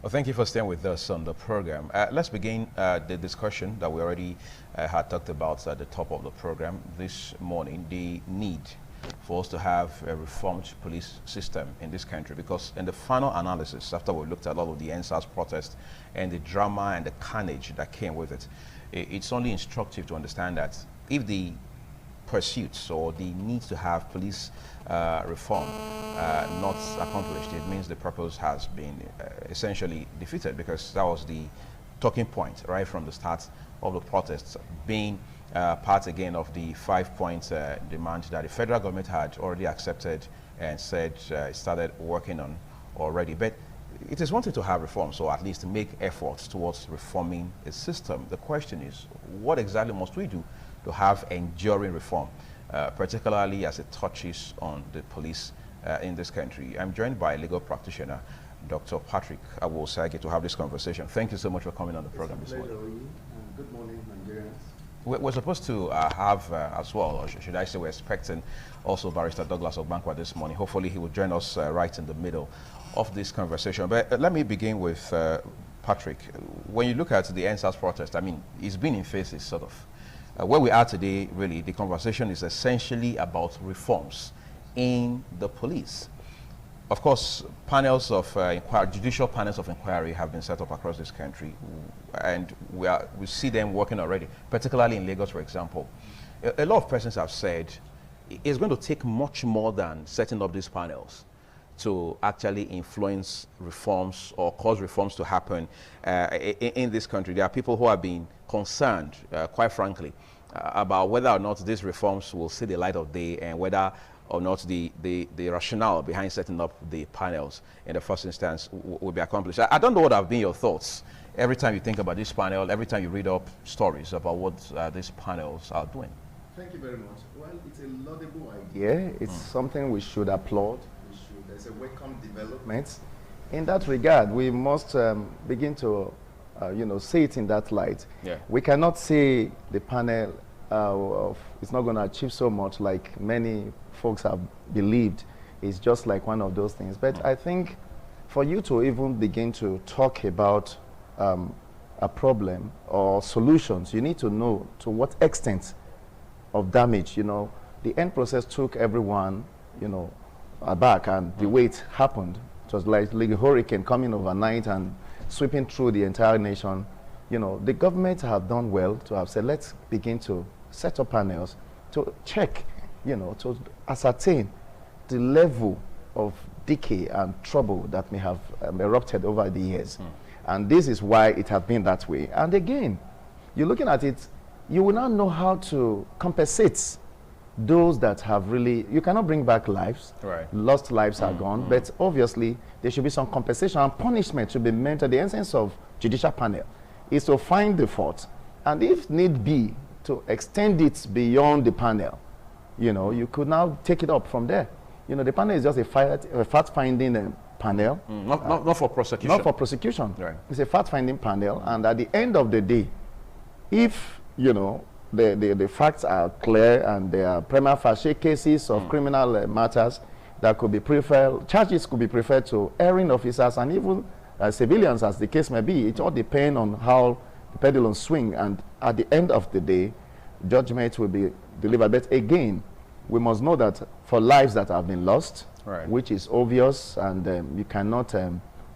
Well, thank you for staying with us on the program. Let's begin the discussion that we already had talked about at the top of the program this morning, the need for us to have a reformed police system in this country, because in the final analysis, after we looked at all of the NSAS protests and the drama and the carnage that came with it, it's only instructive to understand that if the pursuits or the need to have police reform not accomplished, it means the purpose has been essentially defeated, because that was the talking point right from the start of the protests, being part again of the 5-point demand that the federal government had already accepted and said it started working on already. But it is wanted to have reforms, or at least make efforts towards reforming a system. The question is, what exactly must we do to have enduring reform, particularly as it touches on the police in this country? I'm joined by a legal practitioner, Dr. Patrick Awosage, to have this conversation. Thank you so much for coming on the program this morning. And good morning, Nigerians. We're supposed to have as well, or should I say we're expecting also Barrister Douglas Ogbankwa this morning. Hopefully he will join us right in the middle of this conversation. But let me begin with Patrick. When you look at the NSAS protest, I mean, it's been in phases, sort of. Where we are today, really, the conversation is essentially about reforms in the police. Of course, panels of judicial panels of inquiry have been set up across this country, and we see them working already, particularly in Lagos, for example. A lot of persons have said it's going to take much more than setting up these panels to actually influence reforms or cause reforms to happen in this country. There are people who have been concerned, quite frankly, about whether or not these reforms will see the light of day, and whether or not the rationale behind setting up the panels in the first instance will be accomplished. I don't know what have been your thoughts every time you think about this panel, every time you read up stories about what these panels are doing. Thank you very much. Well, it's a laudable idea. It's something we should applaud. There's a welcome development. In that regard, we must begin to see it in that light. Yeah. We cannot say the panel it's not going to achieve so much like many folks have believed. It's just like one of those things. But I think for you to even begin to talk about a problem or solutions, you need to know to what extent of damage, the end process took everyone, aback, and the way it happened, it was like a hurricane coming overnight and sweeping through the entire nation. The government have done well to have said, let's begin to set up panels to check, to ascertain the level of decay and trouble that may have erupted over the years. And this is why it has been that way. And again, you're looking at it, you will not know how to compensate those that have really, you cannot bring back lives. Right. Lost lives are gone, but obviously there should be some compensation and punishment should be meant. At the essence of judicial panel is to find the fault, and if need be, to extend it beyond the panel. You could now take it up from there. The panel is just a fact-finding panel. Not for prosecution. Not for prosecution. Right. It's a fact-finding panel, and at the end of the day, if, the facts are clear and there are prima facie cases of criminal matters that could be preferred, charges could be preferred to erring officers and even civilians, as the case may be. It all depends on how the pendulum swing, and at the end of the day, judgment will be delivered. But again, we must know that for lives that have been lost, right, which is obvious, and you cannot,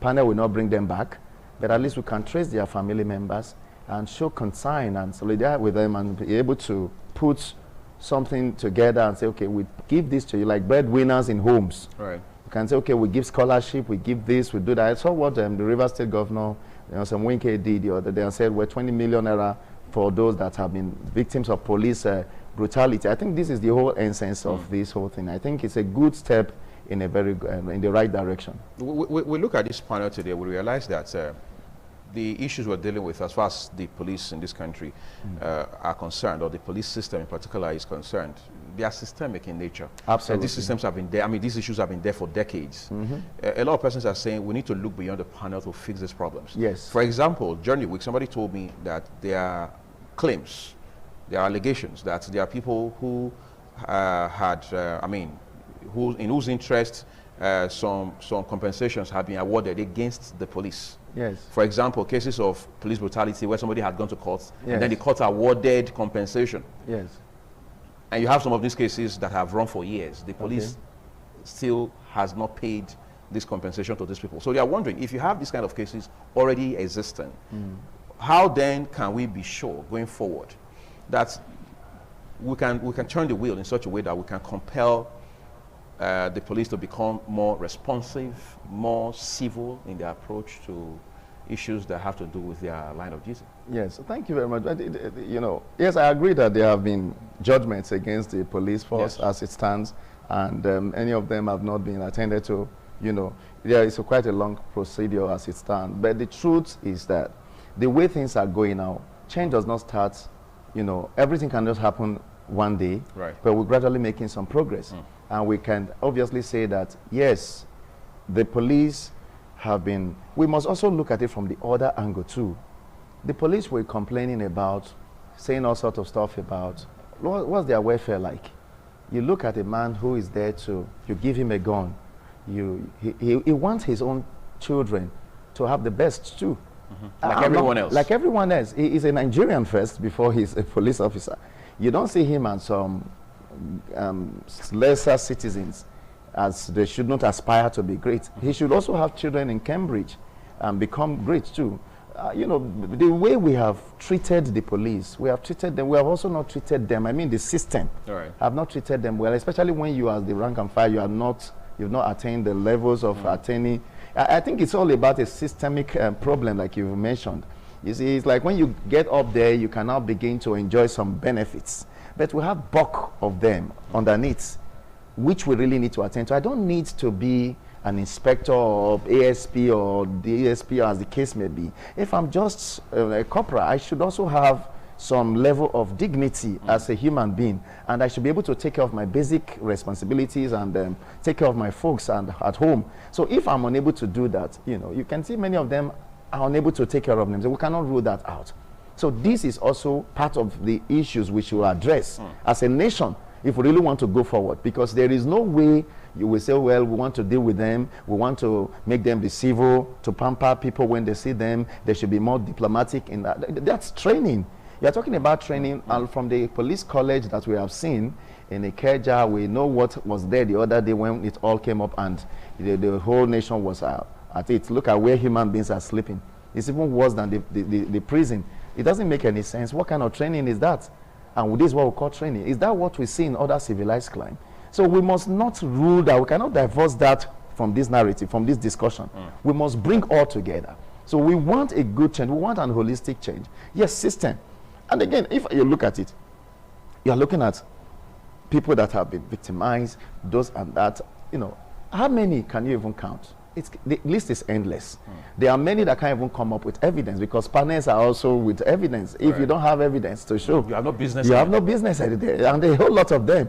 panel will not bring them back, but at least we can trace their family members and show concern and solidarity with them, and be able to put something together and say, okay, we give this to you, like breadwinners in homes. Right. You can say, okay, we give scholarship, we give this, we do that. I saw what the River State Governor, some Winke did the other day, and said we're 20 million naira for those that have been victims of police brutality. I think this is the whole essence of this whole thing. I think it's a good step in a very in the right direction. We look at this panel today, we realize that the issues we're dealing with as far as the police in this country are concerned, or the police system in particular is concerned, they are systemic in nature. Absolutely. And these systems have been there, these issues have been there for decades. A lot of persons are saying we need to look beyond the panel to fix these problems. Yes. For example, during the week, somebody told me that there are claims, there are allegations that there are people who in whose interest some compensations have been awarded against the police. Yes. For example, cases of police brutality where somebody had gone to court, Yes. and then the court awarded compensation. Yes. And you have some of these cases that have run for years. The police still has not paid this compensation to these people. So they are wondering, if you have these kind of cases already existing, how then can we be sure going forward that we can turn the wheel in such a way that we can compel the police to become more responsive, more civil in their approach to issues that have to do with their line of duty? Yes, thank you very much. But, you know, yes, I agree that there have been judgments against the police force as it stands, and any of them have not been attended to. You know, there is quite a long procedure as it stands. But the truth is that the way things are going now, change does not start, you know, everything can just happen one day, right, but we're gradually making some progress. And we can obviously say that, yes, the police have been, we must also look at it from the other angle too. The police were complaining about, saying all sorts of stuff about, what's their welfare like? You look at a man who is there to, you give him a gun, he wants his own children to have the best too. Like everyone else. Like everyone else. He is a Nigerian first before he's a police officer. You don't see him and some lesser citizens as they should not aspire to be great. He should also have children in Cambridge and become great too. You know, the way we have treated the police, we have treated them, we have also not treated them, I mean the system, have not treated them well, especially when you as the rank and file, you've not attained the levels of attaining. I think it's all about a systemic problem like you mentioned. You see, it's like when you get up there, you can now begin to enjoy some benefits. But we have bulk of them underneath, which we really need to attend to. I don't need to be an inspector or ASP or DSP, as the case may be. If I'm just a corporal, I should also have some level of dignity as a human being, and I should be able to take care of my basic responsibilities and take care of my folks and at home. So if I'm unable to do that, you know, you can see many of them are unable to take care of them. So we cannot rule that out. So this is also part of the issues we should address as a nation if we really want to go forward, because there is no way you will say, well, we want to deal with them, we want to make them be civil, to pamper people when they see them, they should be more diplomatic in that. That's training. You're talking about training, and from the police college that we have seen in Ikeja, we know what was there the other day when it all came up and the whole nation was at it. Look at where human beings are sleeping. It's even worse than the prison. It doesn't make any sense. What kind of training is that? And this is what we call training. Is that what we see in other civilized crime? So we must not rule that. We cannot divorce that from this narrative, from this discussion. We must bring all together. So we want a good change. We want an holistic change. Yes, system. And again, if you look at it, you're looking at people that have been victimized, those and that. You know, how many can you even count? The list is endless. There are many that can't even come up with evidence, because panels are also with evidence. If you don't have evidence to show, you have no business. You have no business there. And there are a whole lot of them.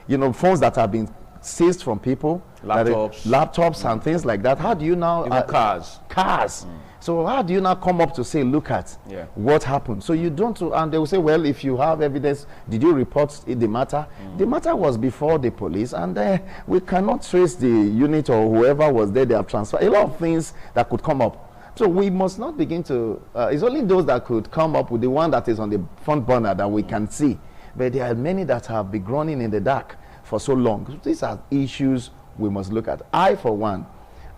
You know, phones that have been seized from people, laptops and things like that. How do you now? Cars. So how do you now come up to say, look at what happened? So you don't, and they will say, well, if you have evidence, did you report the matter? The matter was before the police, and we cannot trace the unit or whoever was there. They have transferred a lot of things that could come up. So we must not begin to, it's only those that could come up with the one that is on the front burner that we can see. But there are many that have been groaning in the dark for so long. So these are issues we must look at. I, for one,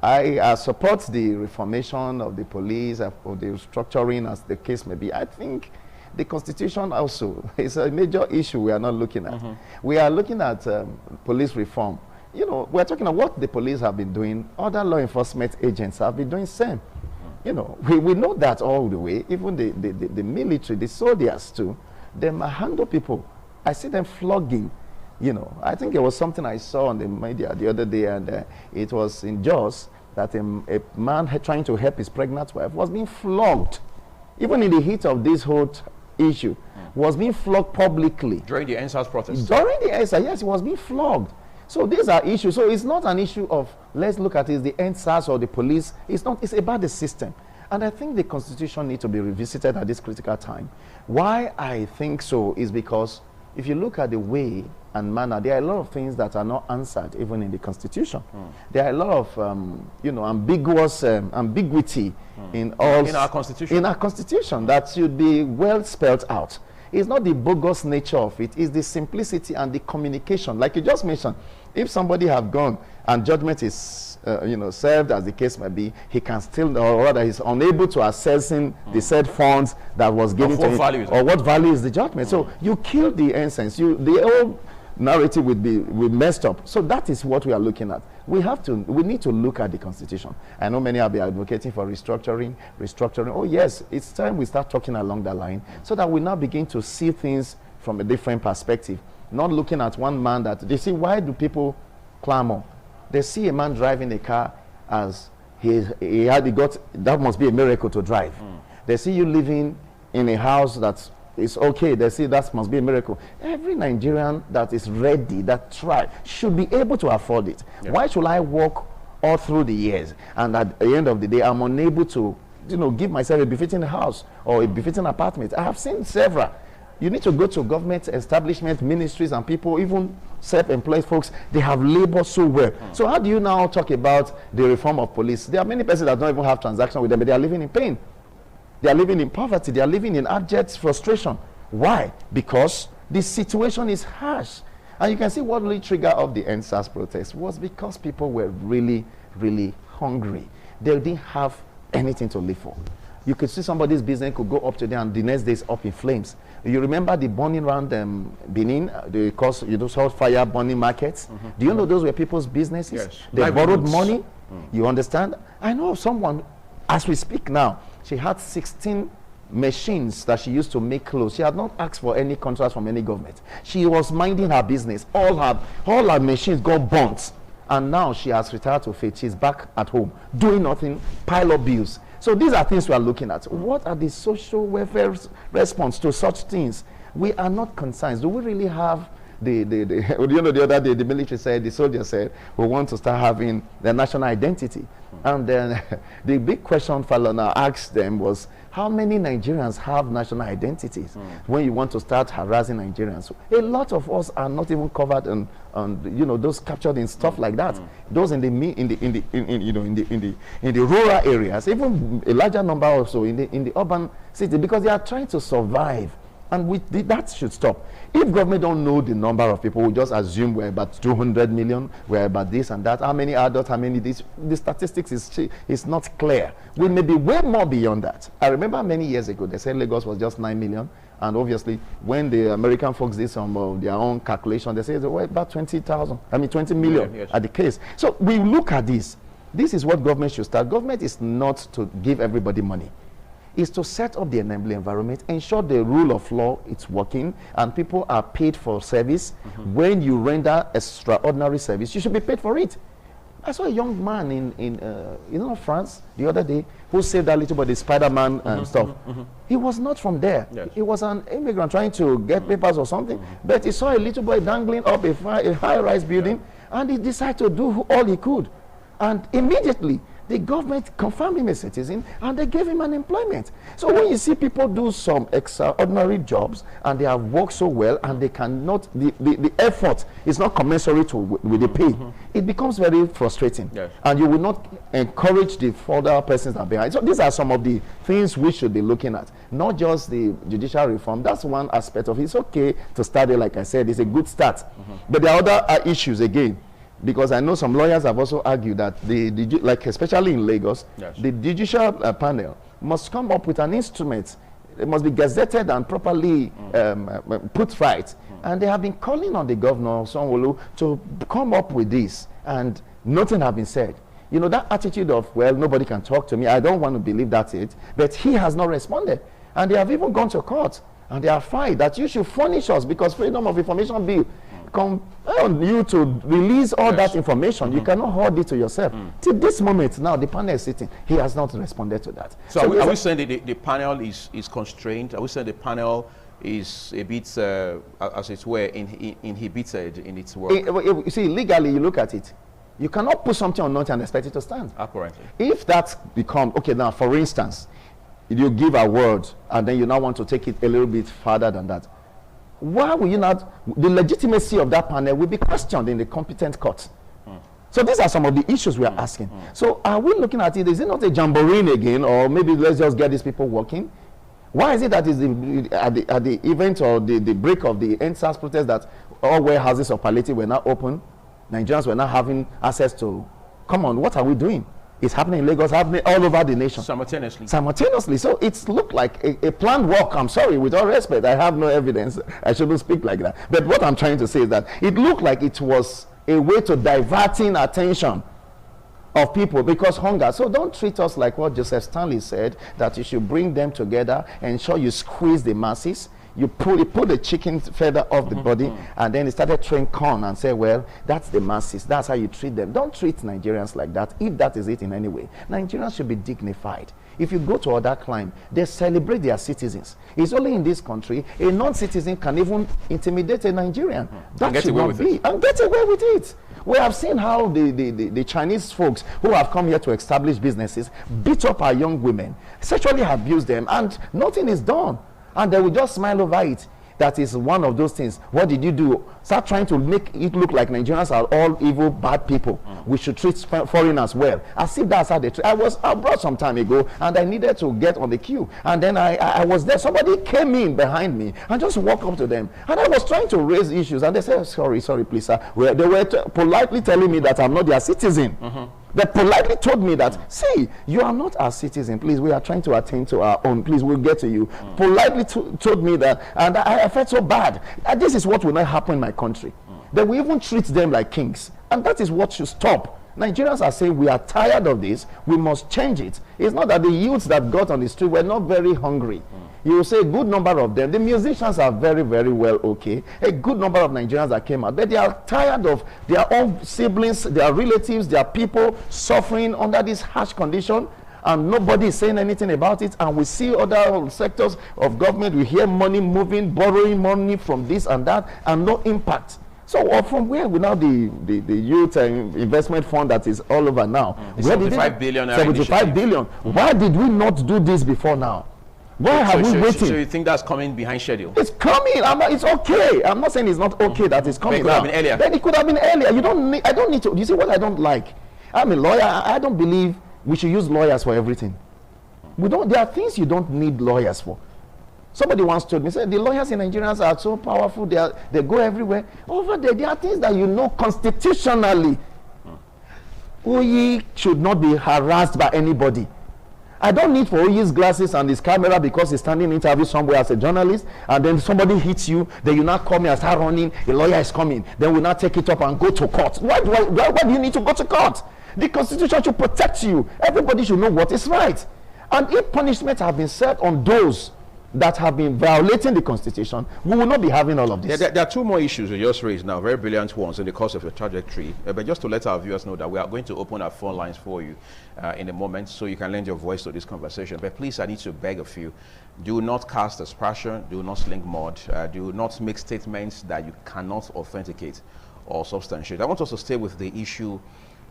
I support the reformation of the police, or the restructuring, as the case may be. I think the Constitution also is a major issue we are not looking at. We are looking at police reform. You know, we're talking about what the police have been doing. Other law enforcement agents have been doing the same. You know, we know that all the way. Even the military, the soldiers too, they handle people. I see them flogging. You know, I think it was something I saw on the media the other day, and it was in Jos that a man trying to help his pregnant wife was being flogged, even in the heat of this whole issue, was being flogged publicly. During the NSAS protest? During the NSAS, yes, he was being flogged. So these are issues. So it's not an issue of, let's look at it, the NSAS or the police. It's not, it's about the system. And I think the Constitution needs to be revisited at this critical time. Why I think so is because if you look at the way and manner, there are a lot of things that are not answered even in the Constitution. There are a lot of ambiguity in our Constitution. In our Constitution that should be well spelled out. It's not the bogus nature of it, it's the simplicity and the communication. Like you just mentioned, if somebody have gone and judgment is served, as the case may be, he can still, or rather he's unable to accessing the said funds that was given to him, or what value is the judgment. So you kill the essence, the whole narrative will be messed up. So that is what we are looking at. We need to look at the Constitution. I know many have been advocating for restructuring. Oh yes, it's time we start talking along that line, so that we now begin to see things from a different perspective. Not looking at one man that, they see, why do people clamor? They see a man driving a car as he got, that must be a miracle to drive. They see you living in a house that is okay. They see that must be a miracle. Every Nigerian that is ready, that try, should be able to afford it. Yeah. Why should I work all through the years and at the end of the day I'm unable to give myself a befitting house or a befitting apartment? I have seen several. You need to go to government establishment, ministries, and people, even self-employed folks, they have labored so well. So how do you now talk about the reform of police? There are many persons that don't even have transaction with them, but they are living in pain. They are living in poverty. They are living in abject frustration. Why? Because the situation is harsh. And you can see what really triggered off the NSAS protest was because people were really, really hungry. They didn't have anything to live for. You could see somebody's business could go up today and the next day is up in flames. You remember the burning around Benin, because saw fire burning markets? Do you know those were people's businesses? Yes. They borrowed money. You understand? I know of someone, as we speak now, she had 16 machines that she used to make clothes. She had not asked for any contracts from any government. She was minding her business. All her machines got burnt. And now she has retired to faith. She's back at home, doing nothing, pile up bills. So these are things we are looking at. What are the social welfare response to such things? We are not concerned. Do we really have the other day the military said, the soldiers said, we want to start having the national identity. And then the big question Falana asked them was, how many Nigerians have national identities when you want to start harassing Nigerians? A lot of us are not even covered on those captured in stuff like that. Those in the rural areas, even a larger number also in the urban city, because they are trying to survive. And that should stop. If government don't know the number of people, we just assume we're about 200 million, we're about this and that. How many adults, how many this? The statistics is not clear. We may be way more beyond that. I remember many years ago, they said Lagos was just 9 million. And obviously, when the American folks did some of their own calculation, they said they were about 20 million yes. at the case. So we look at this. This is what government should start. Government is not to give everybody money. Is to set up the enabling environment, ensure the rule of law is working, and people are paid for service. When you render extraordinary service, you should be paid for it. I saw a young man in France the other day who saved that little boy, the Spider-Man and stuff. He was not from there. Yes. He was an immigrant trying to get papers or something, but he saw a little boy dangling up a high-rise building, and he decided to do all he could. And immediately, the government confirmed him a citizen and they gave him an employment. So when you see people do some extraordinary jobs and they have worked so well and they cannot, the effort is not commensurate with the pay, it becomes very frustrating. Yes. And you will not encourage the further persons that are behind. So these are some of the things we should be looking at, not just the judicial reform. That's one aspect of it. It's okay to start it, like I said, it's a good start. But there are other issues again. Because I know some lawyers have also argued that like especially in Lagos, yes, the judicial panel must come up with an instrument. It must be gazetted and properly put right. And they have been calling on the governor, Sanwo-Olu, to come up with this, and nothing has been said. You know, that attitude of, well, nobody can talk to me, I don't want to believe that's it, but he has not responded. And they have even gone to court, and they are fighting that you should furnish us, because Freedom of Information Bill on you to release all that information. You cannot hold it to yourself. Till this moment now, the panel is sitting. He has not responded to that. So are we saying that the panel is constrained? Are we saying the panel is a bit, as it were, inhibited in its work? You see, legally, you look at it. You cannot put something on note and expect it to stand. Apparently. If that becomes, okay, now, for instance, you give a word, and then you now want to take it a little bit further than that. why will you not, the legitimacy of that panel will be questioned in the competent court. So these are some of the issues we are asking. So are we looking at it, is it not a jamboree again, or maybe let's just get these people working? Why is it that is at the event or the break of the NSAS protest that all warehouses of palliative were not open, Nigerians were not having access to, come on, what are we doing? It's happening in Lagos, happening all over the nation. Simultaneously. Simultaneously. So it's looked like a planned work. I'm sorry, with all respect, I have no evidence. I shouldn't speak like that. But what I'm trying to say is that it looked like it was a way to diverting attention of people because hunger. So don't treat us like what Joseph Stanley said, that you should bring them together, ensure you squeeze the masses. You pull the chicken feather off the body, and then he started throwing corn and say, well, that's the masses. That's how you treat them. Don't treat Nigerians like that, if that is it in any way. Nigerians should be dignified. If you go to other climes, they celebrate their citizens. It's only in this country a non-citizen can even intimidate a Nigerian. That should not be. And get away with it. We have seen how the Chinese folks who have come here to establish businesses beat up our young women, sexually abuse them, and nothing is done. And they will just smile over it. That is one of those things. What did you do? Start trying to make it look like Nigerians are all evil, bad people. We should treat foreigners well. As if that's how they treat. I brought some time ago, and I needed to get on the queue. And then I was there. Somebody came in behind me and just walked up to them. And I was trying to raise issues. And they said, sorry, please, sir. Well, they were politely telling me that I'm not their citizen. They politely told me that, see, you are not our citizen. Please, we are trying to attend to our own. Please, we'll get to you. Politely told me that, and I felt so bad. This is what will not happen in my country. That we even treat them like kings. And that is what should stop. Nigerians are saying we are tired of this. We must change it. It's not that the youths that got on the street were not very hungry. You will say a good number of them. The musicians are very, very well okay. A good number of Nigerians that came out. But they are tired of their own siblings, their relatives, their people suffering under this harsh condition. And nobody is saying anything about it. And we see other sectors of government. We hear money moving, borrowing money from this and that, and no impact. So from where we now the youth investment fund that is all over now? Where 75 billion. 75 billion. Why did we not do this before now? Why have we waiting? So you think that's coming behind schedule? It's coming. It's okay. I'm not saying it's not okay that it's coming. It could have been earlier. Then it could have been earlier. You don't need. I don't need to. You see what I don't like? I'm a lawyer. I don't believe we should use lawyers for everything. We don't. There are things you don't need lawyers for. Somebody once told me, said the lawyers in Nigeria are so powerful. They go everywhere. Over there are things that you know constitutionally. Oyi should not be harassed by anybody. I don't need for Oyi's glasses and his camera because he's standing in interview somewhere as a journalist, and then somebody hits you, then you now call me and start running, a lawyer is coming, then we now take it up and go to court. Why do you need to go to court? The Constitution should protect you. Everybody should know what is right. And if punishments have been set on those that have been violating the Constitution, we will not be having all of this. Yeah, there are two more issues you just raised now, very brilliant ones in the course of your trajectory. But just to let our viewers know that we are going to open our phone lines for you in a moment so you can lend your voice to this conversation. But please, I need to beg of you, do not cast aspersion, do not sling mud, do not make statements that you cannot authenticate or substantiate. I want us to stay with the issue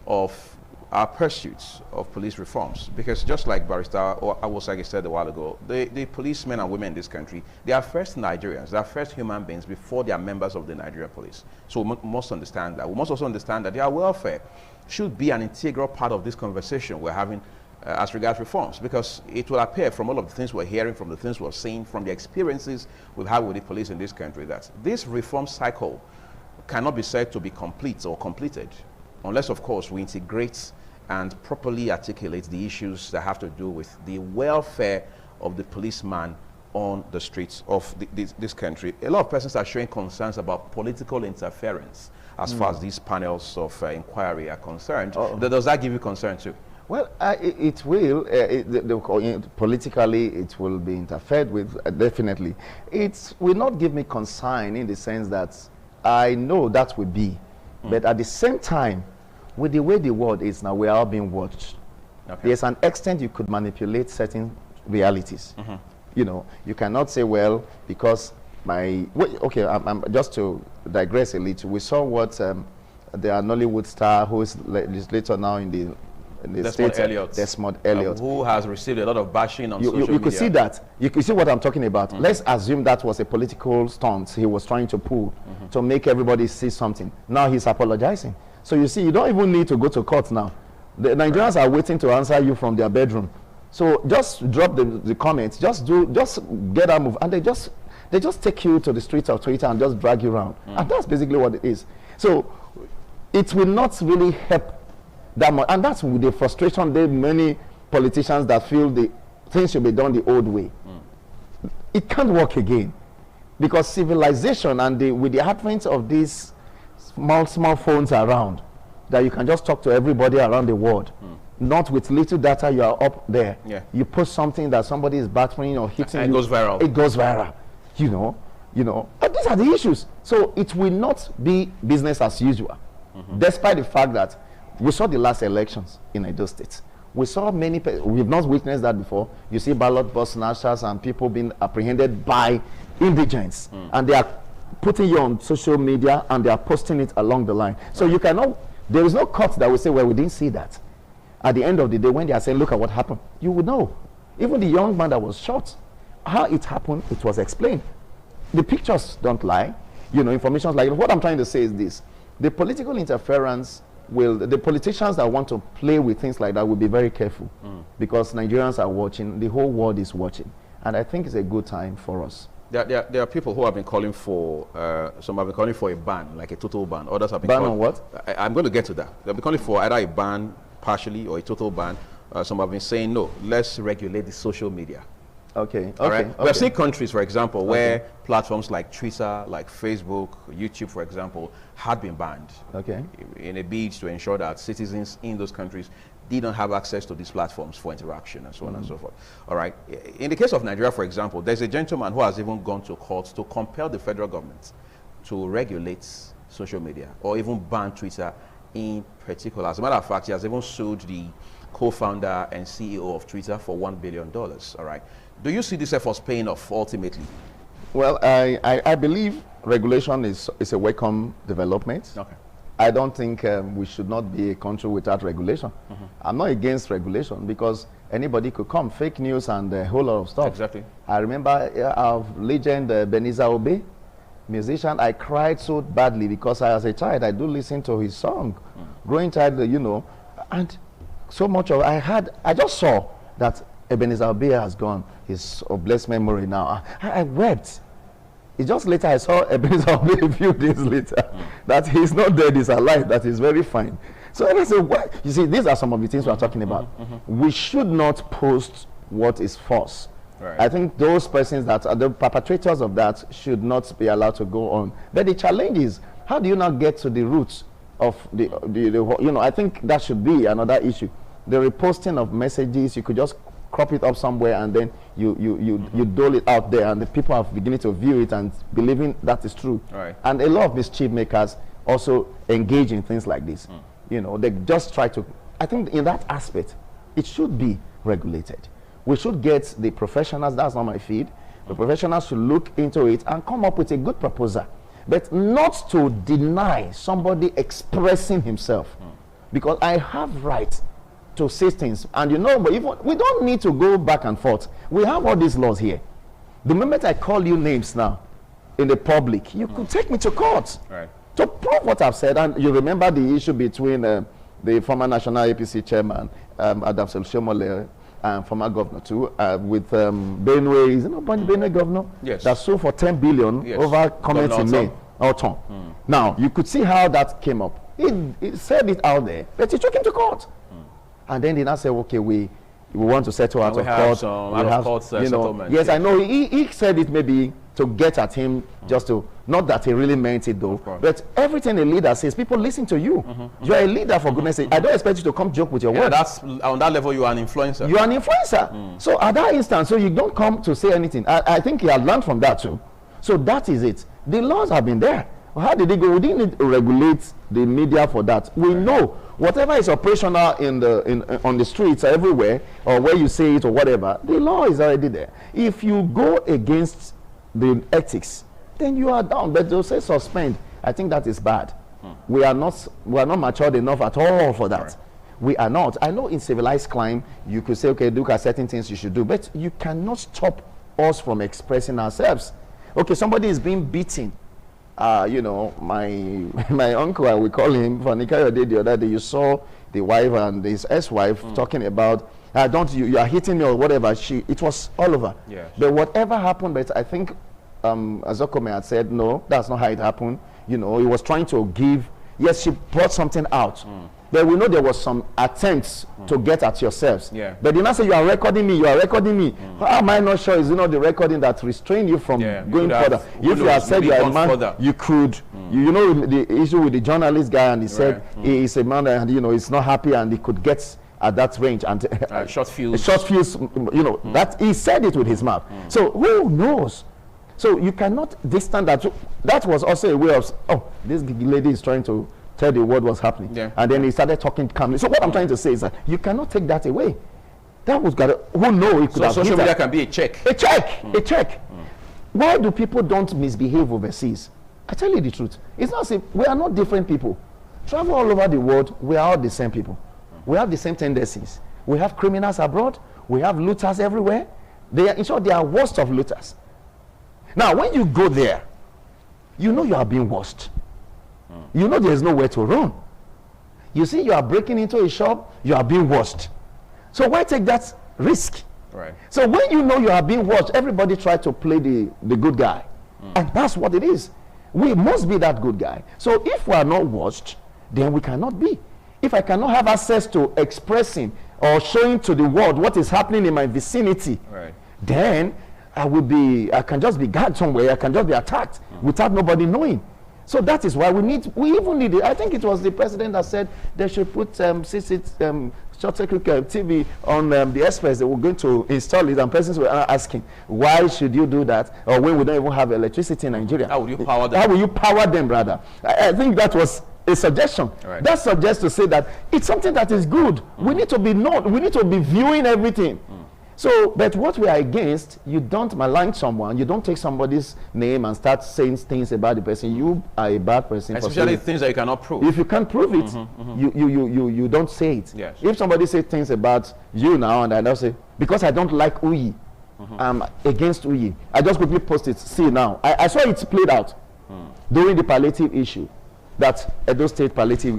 of our pursuits of police reforms, because just like Barrister Awosage said a while ago, the policemen and women in this country, they are first Nigerians, they are first human beings before they are members of the Nigerian police. So we must understand that. We must also understand that their welfare should be an integral part of this conversation we're having as regards reforms, because it will appear from all of the things we're hearing, from the things we're seeing, from the experiences we've had with the police in this country, that this reform cycle cannot be said to be complete or completed unless, of course, we integrate and properly articulate the issues that have to do with the welfare of the policeman on the streets of this country. A lot of persons are showing concerns about political interference as far as these panels of inquiry are concerned. Does that give you concern too? Well, it will. Politically, it will be interfered with, definitely. It will not give me concern in the sense that I know that will be. But at the same time, with the way the world is now, we are all being watched. Okay. There's an extent you could manipulate certain realities. You know, you cannot say, well, because okay, I'm just to digress a little. We saw what the Nollywood star, who is legislator now in the in the Desmond States, Elliott. Desmond Elliott. Who has received a lot of bashing on social You media. could see that. You could see what I'm talking about. Let's assume that was a political stunt he was trying to pull to make everybody see something. Now he's apologizing. So you see, you don't even need to go to court now. The Nigerians are waiting to answer you from their bedroom. So just drop the comments. Just get a move, and they just take you to the streets of Twitter and just drag you around. And that's basically what it is. So it will not really help that much, and that's the frustration that many politicians that feel the things should be done the old way. It can't work again, because civilization and with the advent of these small phones around, that you can just talk to everybody around the world, not with little data. You are up there. You post something that somebody is battering or hitting, and it goes viral. It goes viral. You know. But these are the issues. So it will not be business as usual, despite the fact that we saw the last elections in Edo State. We saw many, we've not witnessed that before. You see ballot box snatchers and people being apprehended by indigents, and they are putting you on social media and they are posting it along the line. So you cannot, there is no court that will say, well, we didn't see that. At the end of the day, when they are saying, look at what happened, you would know. Even the young man that was shot, how it happened, it was explained. The pictures don't lie. Information like, what I'm trying to say is this: the political interference the politicians that want to play with things like that will be very careful, because Nigerians are watching, the whole world is watching, and I think it's a good time for us. There are people who have been calling for, some have been calling for a ban, like a total ban. Others have been ban on what? I'm going to get to that. They've been calling for either a ban partially or a total ban. Some have been saying, no, let's regulate the social media. Okay. All right. We have seen countries, for example, where platforms like Twitter, like Facebook, YouTube, for example, had been banned. Okay. In a bid to ensure that citizens in those countries didn't have access to these platforms for interaction and so on and so forth. All right. In the case of Nigeria, for example, there's a gentleman who has even gone to court to compel the federal government to regulate social media or even ban Twitter in particular. As a matter of fact, he has even sued the co-founder and CEO of Twitter for $1 billion. All right. Do you see this efforts paying off ultimately? Well, I believe regulation is a welcome development. Okay. I don't think we should not be a country without regulation. I'm not against regulation, because anybody could come, fake news and a whole lot of stuff. Exactly. I remember our legend Beniza Obe, musician. I cried so badly because as a child I do listen to his song, growing child, and so much of I just saw that Ebenezer Obey has gone. He's of blessed memory now. I wept. It's just later I saw Ebenezer Obey a few days later that he's not dead, he's alive, that he's very fine. So I said, what? You see, these are some of the things we're talking about. We should not post what is false. Right. I think those persons that are the perpetrators of that should not be allowed to go on. But the challenge is, how do you now get to the roots of I think that should be another issue. The reposting of messages, you could just crop it up somewhere and then you dole it out there, and the people are beginning to view it and believing that is true. Right. And a lot of mischief makers also engage in things like this. They just try to, I think in that aspect, it should be regulated. We should get the professionals, that's not my feed, the professionals should look into it and come up with a good proposal, but not to deny somebody expressing himself, because I have rights to say things, and but even we don't need to go back and forth. We have all these laws here. The moment I call you names now in the public, you could take me to court to prove what I've said. And you remember the issue between the former national APC chairman Adam Shomole and former governor too, with Benue, Benue governor, that sold for 10 billion over comments in May. Now you could see how that came up. He said it out there, but he took him to court. And then they now say, okay, we want to settle out of court. Out of court settlement. Yes, I know. He said it maybe to get at him, just to, not that he really meant it though. But everything a leader says, people listen to you. You are a leader, for goodness sake. I don't expect you to come joke with your words. That's on that level. You are an influencer. You are an influencer. So at that instance, so you don't come to say anything. I think he had learned from that too. So that is it. The laws have been there. How did they go? We didn't need to regulate the media for that. We know whatever is operational on the streets everywhere, or where you say it or whatever, the law is already there. If you go against the ethics, then you are down. But they'll say suspend. I think that is bad. We are not matured enough at all for that. We are not. I know in civilized crime, you could say, okay, look at certain things you should do, but you cannot stop us from expressing ourselves. Okay, somebody is being beaten. You know, my uncle, I will call him, Fanikayode, the other day, you saw the wife and his ex-wife talking about, you are hitting me or whatever. It was all over. Yes. But whatever happened, but I think Azokome had said, no, that's not how it happened. You know, he was trying to give, yes, she brought something out. But we know there was some attempts to get at yourselves. Yeah. But you not say you are recording me, you are recording me. How am I not sure is the recording that restrained you from going further? If you had said you are a man, further. You could. You know the issue with the journalist guy, and he said he is a man and he's not happy and he could get at that range and short fuse. Short fuse, that he said it with his mouth. So who knows? So you cannot distance that. That was also a way of, oh, this lady is trying to tell the world what's happening. And then he started talking calmly. So what I'm trying to say is that you cannot take that away. That was who know it could have. Social media can be a check. A check. A check. Why do people don't misbehave overseas? I tell you the truth. It's not simple. We are not different people. Travel all over the world, we are all the same people. We have the same tendencies. We have criminals abroad. We have looters everywhere. In short, they are worst of looters. Now, when you go there, you know you are being watched. You know there's nowhere to run. You see, you are breaking into a shop, you are being watched. So why take that risk? Right. So when you know you are being watched, everybody try to play the good guy. And that's what it is. We must be that good guy. So if we are not watched, then we cannot be. If I cannot have access to expressing or showing to the world what is happening in my vicinity, then I can just be gagged somewhere, I can just be attacked without nobody knowing. So that is why we even need it. I think it was the president that said they should put short circuit TV on the express. They were going to install it, and persons were asking, why should you do that? Or when we don't even have electricity in Nigeria? How will you power them? How will you power them, brother? I think that was a suggestion. That suggests to say that it's something that is good. We need to be known. We need to be viewing everything. So, but what we are against, you don't malign someone, you don't take somebody's name and start saying things about the person. You are a bad person. Especially things that you cannot prove. If you can't prove it, you don't say it. Yes. If somebody says things about you now and I don't say, because I don't like Uyi, I'm against Uyi. I just quickly post it. See now, I saw it played out during the palliative issue. That Edo State palliative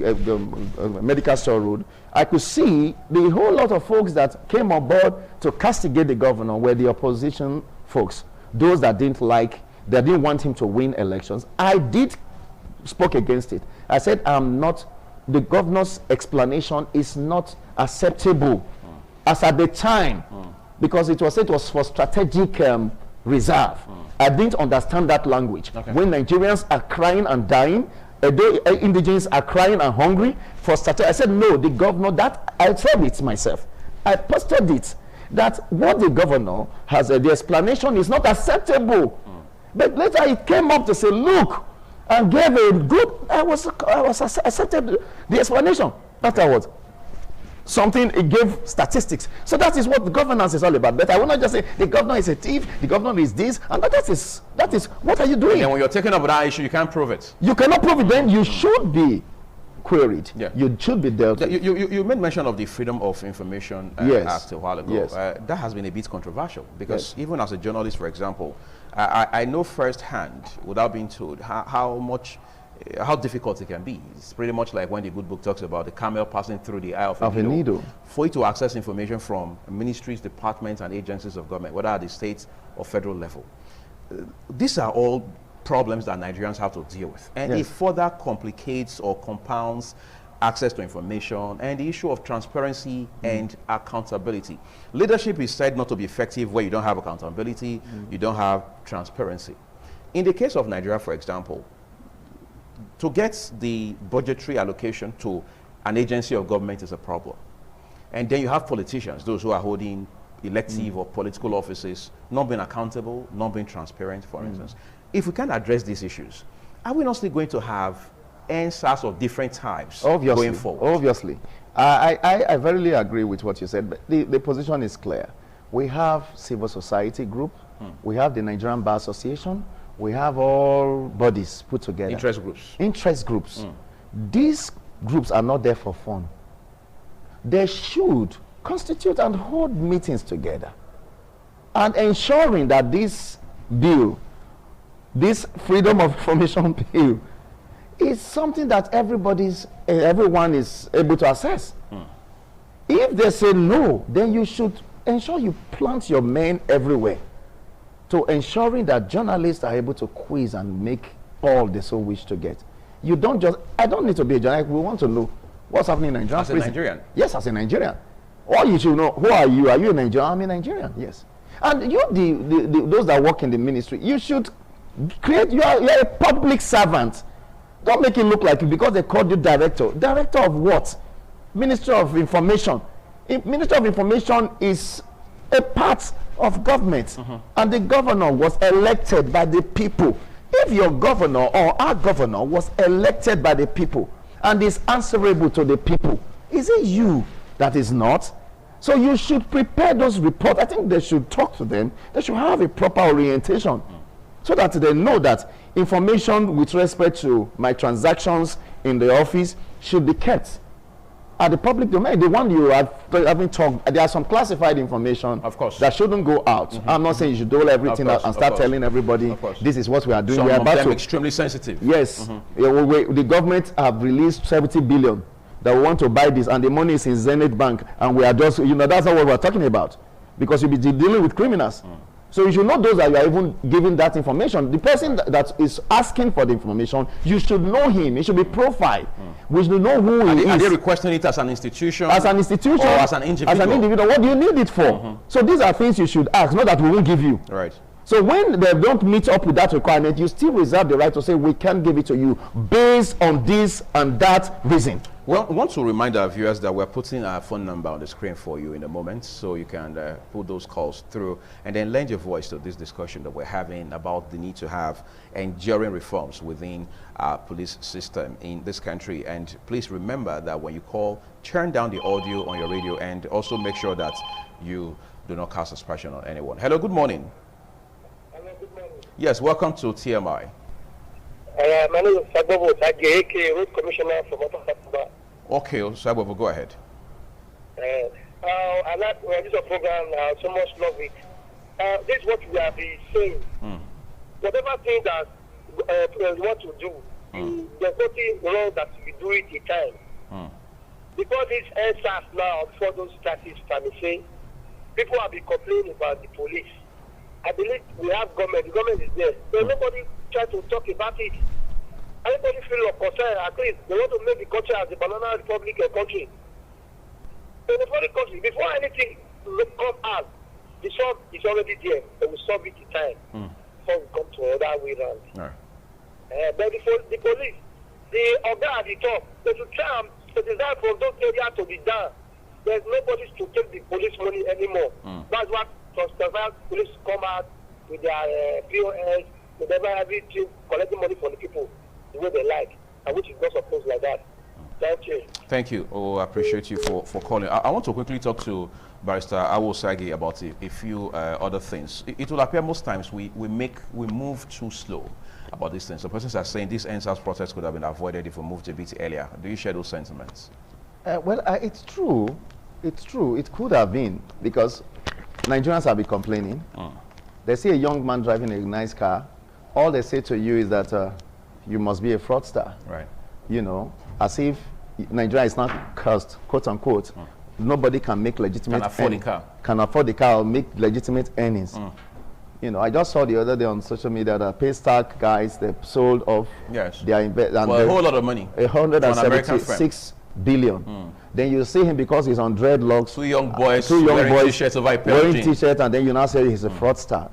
medical store road, I could see the whole lot of folks that came on board to castigate the governor were the opposition folks, those that didn't want him to win elections. I did spoke against it. I said the governor's explanation is not acceptable as at the time, because it was said it was for strategic reserve. I didn't understand that language. When Nigerians are crying and dying, indigenous are crying and hungry for starter. I said no, the governor, that I said it myself. I posted it that what the governor has the explanation is not acceptable. But later it came up to say, look, and gave a good. I was accepted the explanation afterwards. Something, it gave statistics. So that is what the governance is all about. But I will not just say the governor is a thief, the governor is this, and that is what are you doing? And when you're taking up that issue, you can't prove it. You cannot prove it, then you should be queried. You should be dealt with. You made mention of the Freedom of Information Act a while ago. That has been a bit controversial because even as a journalist, for example, I know firsthand, without being told, how difficult it can be. It's pretty much like when the good book talks about the camel passing through the eye of a needle. For you to access information from ministries, departments, and agencies of government, whether at the state or federal level. These are all problems that Nigerians have to deal with. And it further complicates or compounds access to information and the issue of transparency and accountability. Leadership is said not to be effective where you don't have accountability, you don't have transparency. In the case of Nigeria, for example, to get the budgetary allocation to an agency of government is a problem. And then you have politicians, those who are holding elective or political offices, not being accountable, not being transparent, for instance. If we can address these issues, are we not still going to have answers of different types going forward? Obviously. I very agree with what you said, but the position is clear. We have civil society group, we have the Nigerian Bar Association, we have all bodies put together. Interest groups. These groups are not there for fun. they should constitute and hold meetings together and ensuring that this bill, this Freedom of Information bill, is something that everyone is able to access. If they say no, then you should ensure you plant your men everywhere to ensuring that journalists are able to quiz and make all they so wish to get. You don't just, I don't need to be a journalist. We want to know what's happening in Nigeria. As a Nigerian? Yes, as a Nigerian. Or you should know, who are you? Are you a Nigerian? I'm a Nigerian, yes. And you, those that work in the ministry, you should create, you're a public servant. Don't make it look like you because they called you director. Director of what? Ministry of Information. Ministry of Information is a part of government. And the governor was elected by the people. If your governor or our governor was elected by the people and is answerable to the people, is it you that is not? So you should prepare those reports. I think they should talk to them. They should have a proper orientation so that they know that information with respect to my transactions in the office should be kept at the public domain. The one you haven't talked, there are some classified information, of course, that shouldn't go out. I'm not saying you should dole everything out and start telling everybody this is what we are doing. Some we are of them extremely sensitive. Yes, the government have released 70 billion that we want to buy this, and the money is in Zenith Bank, and we are just, that's not what we're talking about, because you'll be dealing with criminals. So you should know those that you are even giving that information. The person that is asking for the information, you should know him. He should be profiled. We should know who he is. Are they requesting it as an institution? As an institution. Or as an individual? As an individual. What do you need it for? So these are things you should ask, not that we won't give you. Right. So when they don't meet up with that requirement, you still reserve the right to say, we can't give it to you based on this and that reason. Well, I want to remind our viewers that we're putting our phone number on the screen for you in a moment, so you can put those calls through and then lend your voice to this discussion that we're having about the need to have enduring reforms within our police system in this country. And please remember that when you call, turn down the audio on your radio and also make sure that you do not cast aspersion on anyone. Hello, good morning. Hello, good morning. Yes, welcome to TMI. My name is Sabobo Sagi, aka Road Commissioner from Ottawa. Okay, Sabobo, go ahead. I like this program. I so much love it. This is what we have been saying. Whatever thing that we want to do, there's nothing wrong that we do it in time. Because this answers now before those statistics can be saying, people have been complaining about the police. I believe we have government. The government is there. There's nobody trying to talk about it. Everybody feel of concern. At least they want to make the country as a banana republic country. In the foreign country, before anything come out, the solve is already there. They will solve it in time before we come to other way around. But the police, the order at the top, they should try and design from those areas to be done. There's nobody to take the police money anymore. That's what police come out with their POS, with everything, collecting money from the people the way they like, and which is not supposed like that. Thank you. Thank you. Oh, I appreciate you for calling. I want to quickly talk to Barrister Awosagi about a few other things. It will appear most times we move too slow about these things. The persons are saying this NSAS protest could have been avoided if we moved a bit earlier. Do you share those sentiments? Well, it's true. It's true. It could have been, because Nigerians have been complaining. They see a young man driving a nice car. All they say to you is that you must be a fraudster. Right. You know, as if Nigeria is not cursed, quote unquote. Nobody can make legitimate can afford the car or make legitimate earnings. You know, I just saw the other day on social media that Paystack guys, they sold off their a whole lot of money. 176 billion. Then you see him because he's on dreadlocks. Two young boys wearing t-shirts wearing t-shirts, and then you now say he's a fraudster.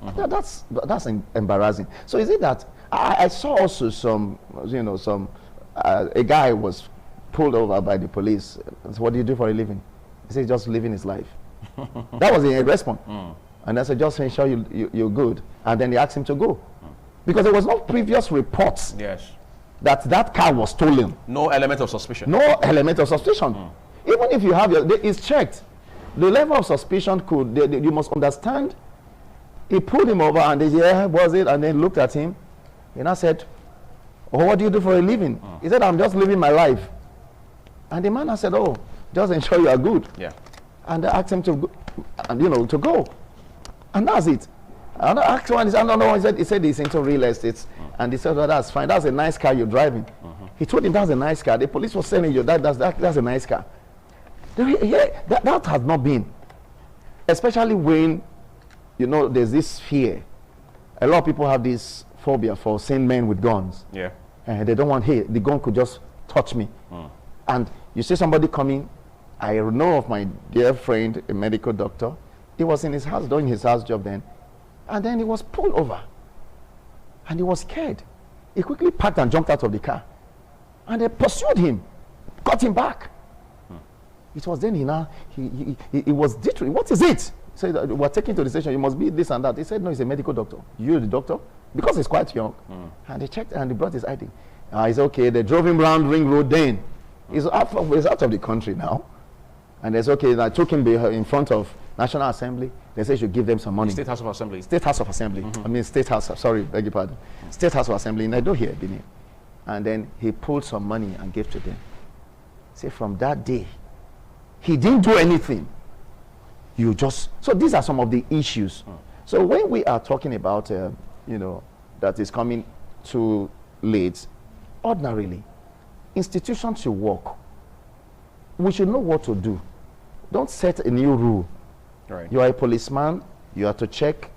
That's embarrassing. So is it that I saw also some, you know, a guy was pulled over by the police. So what do you do for a living? He said, just living his life. That was the response. And I said, just ensure you're good. And then they asked him to go. Because there was no previous reports that car was stolen. No element of suspicion. No element of suspicion. Even if you have it's checked. The level of suspicion you must understand. He pulled him over and they said, was it? And then looked at him. And I said, oh, what do you do for a living? He said, I'm just living my life. And the man, I said, oh, Just ensure you are good. Yeah. And I asked him to go, and to go. And that's it. And I asked one, he said he's into real estate. And he said, oh, that's fine. That's a nice car you're driving. He told him that's a nice car. The police was saying, that's a nice car. That has not been. Especially when, there's this fear. A lot of people have this phobia for seeing men with guns. Yeah. And they don't want, hey, the gun could just touch me. And you see somebody coming. I know of my dear friend, a medical doctor. He was in his house, doing his house job then. And then he was pulled over. And he was scared. He quickly packed and jumped out of the car. And they pursued him, got him back. It was then he was ditching. What is it? He said, we're taking to the station. You must be this and that. He said, no, he's a medical doctor. You're the doctor? Because he's quite young. And they checked and they brought his ID. He said, okay. They drove him around Ring Road then. He's out of the country now. And they said, okay, I took him in front of National Assembly. They said you should give them some money. State House of Assembly. State House of Assembly. I mean, State House, sorry, beg your pardon. State House of Assembly in Edo here, Benin. And then he pulled some money and gave to them. Say, from that day, he didn't do anything. So these are some of the issues. So when we are talking about, that is coming too late, ordinarily, institutions should work. We should know what to do. Don't set a new rule. Right. You are a policeman. You have to check.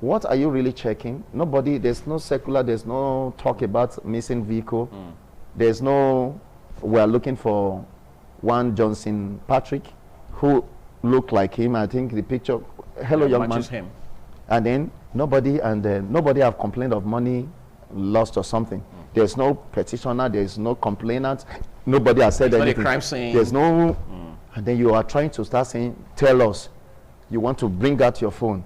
What are you really checking? Nobody, there's no circular, there's no talk about missing vehicle. There's no, we're looking for one Johnson Patrick who looked like him. I think the picture, hello young man. Him. And then nobody have complained of money lost or something. There's no petitioner, there's no complainant. Nobody has said anything. Not a crime scene. There's no, and then you are trying to start saying, tell us. You want to bring out your phone.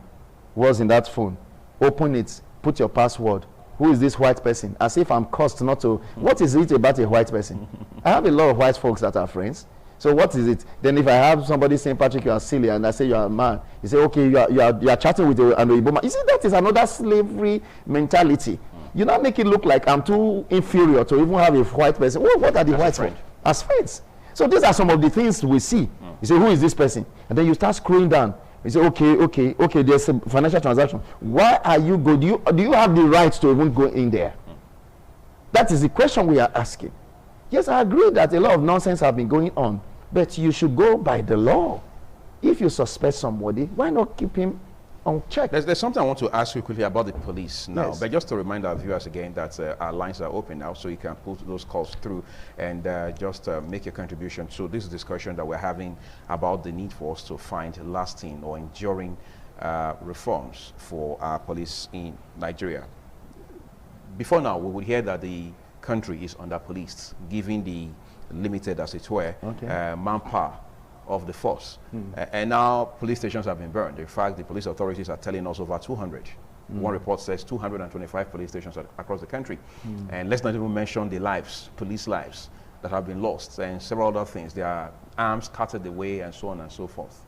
What's in that phone? Open it. Put your password. Who is this white person? As if I'm cursed not to. What is it about a white person? I have a lot of white folks that are friends. So what is it? Then if I have somebody saying, Patrick, you are silly, and I say you are a man, you say, okay, you are chatting with an Igbo man. You see, that is another slavery mentality. You now make it look like I'm too inferior to even have a white person. What are the whites for? As friends. So these are some of the things we see. You say, who is this person? And then you start scrolling down. You say, okay, there's a financial transaction. Why are you good? Do you have the right to even go in there? That is the question we are asking. Yes, I agree that a lot of nonsense have been going on, but you should go by the law. If you suspect somebody, why not keep him on check? There's something I want to ask you quickly about the police now, Yes. But just to remind our viewers again that our lines are open now, so you can put those calls through and just make your contribution to this discussion that we're having about the need for us to find lasting or enduring reforms for our police in Nigeria. Before now, we would hear that the country is under-policed, given the limited, as it were, manpower of the force. And now police stations have been burned. In fact, the police authorities are telling us over 200. One report says 225 police stations across the country. And let's not even mention the lives, police lives, that have been lost, and several other things. There are arms carted away and so on and so forth.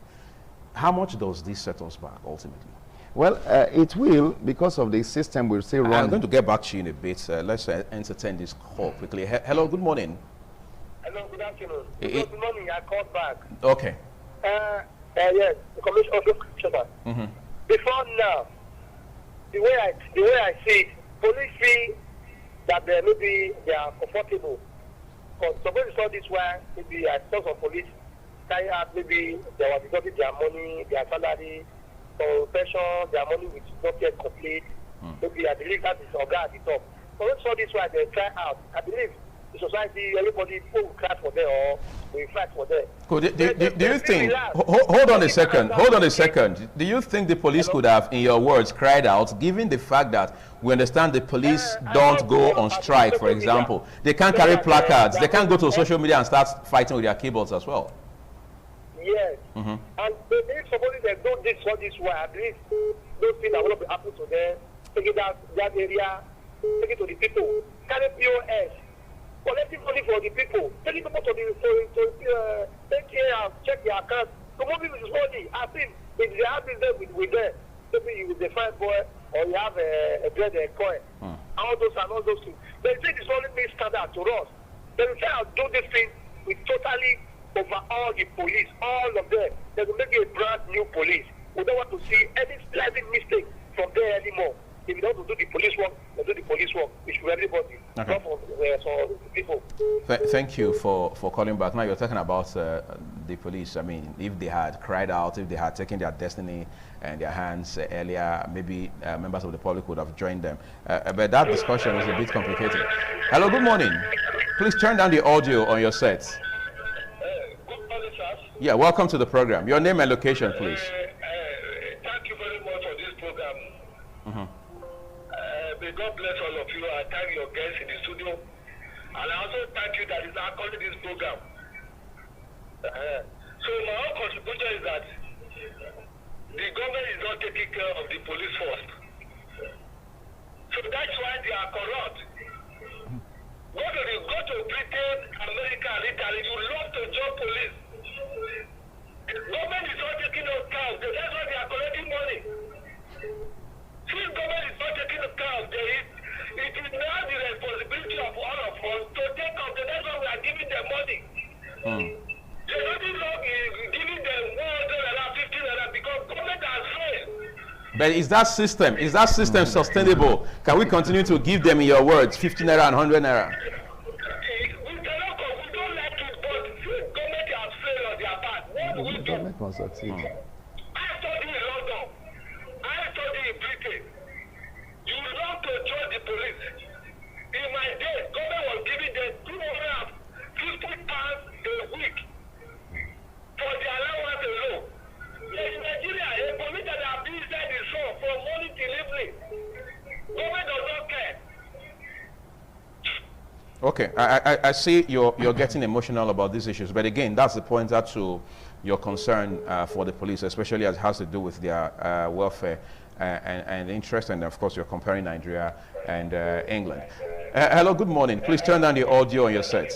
How much does this set us back ultimately? Well, it will, because of the system we're still running. I'm going to get back to you in a bit. Let's entertain this call quickly. Hello, good morning. Hello, good afternoon. Good morning, I called back. Okay. Yes, the commissioner. Before now, the way I see it, police feel that maybe they are comfortable. Because somebody saw this way, maybe I saw some police carry out, maybe they were getting their money, their salary, some pension, their money which is not yet complete. Maybe I believe that is Oga at the top. So when saw this way, they try out. I believe the society, everybody, people will cry for them or will fight for them. Cool. Do you think, hold on a second. Do you think the police could have, in your words, cried out, given the fact that we understand the police don't go on strike, for example? They can't carry placards. They can't go to social media and start fighting with their keyboards as well. Yes. And if somebody that do this or this way, at least those things that will not happen to them, take it out that area, take it to the people, carry POS, collecting money for the people, taking people to the take care and check their accounts. So most people is money. I think if they have business with them, maybe you will find boy or you have a bread and coin. All those things. They think it's only being standard to us. They will try to do this thing with totally over all the police, all of them. They will make a brand new police. We don't want to see any slight mistake from there anymore. If you don't want to do the police work, they do the police work, which for everybody, not for people. Thank you for calling back. Now you're talking about the police. I mean, if they had cried out, if they had taken their destiny in their hands earlier, maybe members of the public would have joined them. But that discussion is a bit complicated. Hello, good morning. Please turn down the audio on your set. Good morning, sir. Yeah, welcome to the program. Your name and location, please. Thank you very much for this program. May God bless all of you. I thank your guests in the studio. And I also thank you that is calling this program. So my own contribution is that the government is not taking care of the police force. So that's why they are corrupt. Go to Britain, America, and Italy. You love to join police. The government is not taking no care. That's why they are collecting money. Since government is not taking care of it is now the responsibility of all of us to take care of them. That's why we are giving them money. There's nothing wrong in giving them 150 naira because government has failed. But is that system sustainable? Can we continue to give them, in your words, 50 naira and 100 naira? We don't like it, but since government has failed on their part, what do we do? Government must succeed. I study in London. I study in Britain. You love to join the police. In my day, government was giving them £250 a week for the allowance alone. In Nigeria, a police that are being inside the show from morning till evening. Government does not care. Okay, I see you're getting emotional about these issues, but again, that's the pointer to your concern for the police, especially as it has to do with their welfare and interest, and of course you're comparing Nigeria and England. Hello, good morning. Please turn down the audio on your set.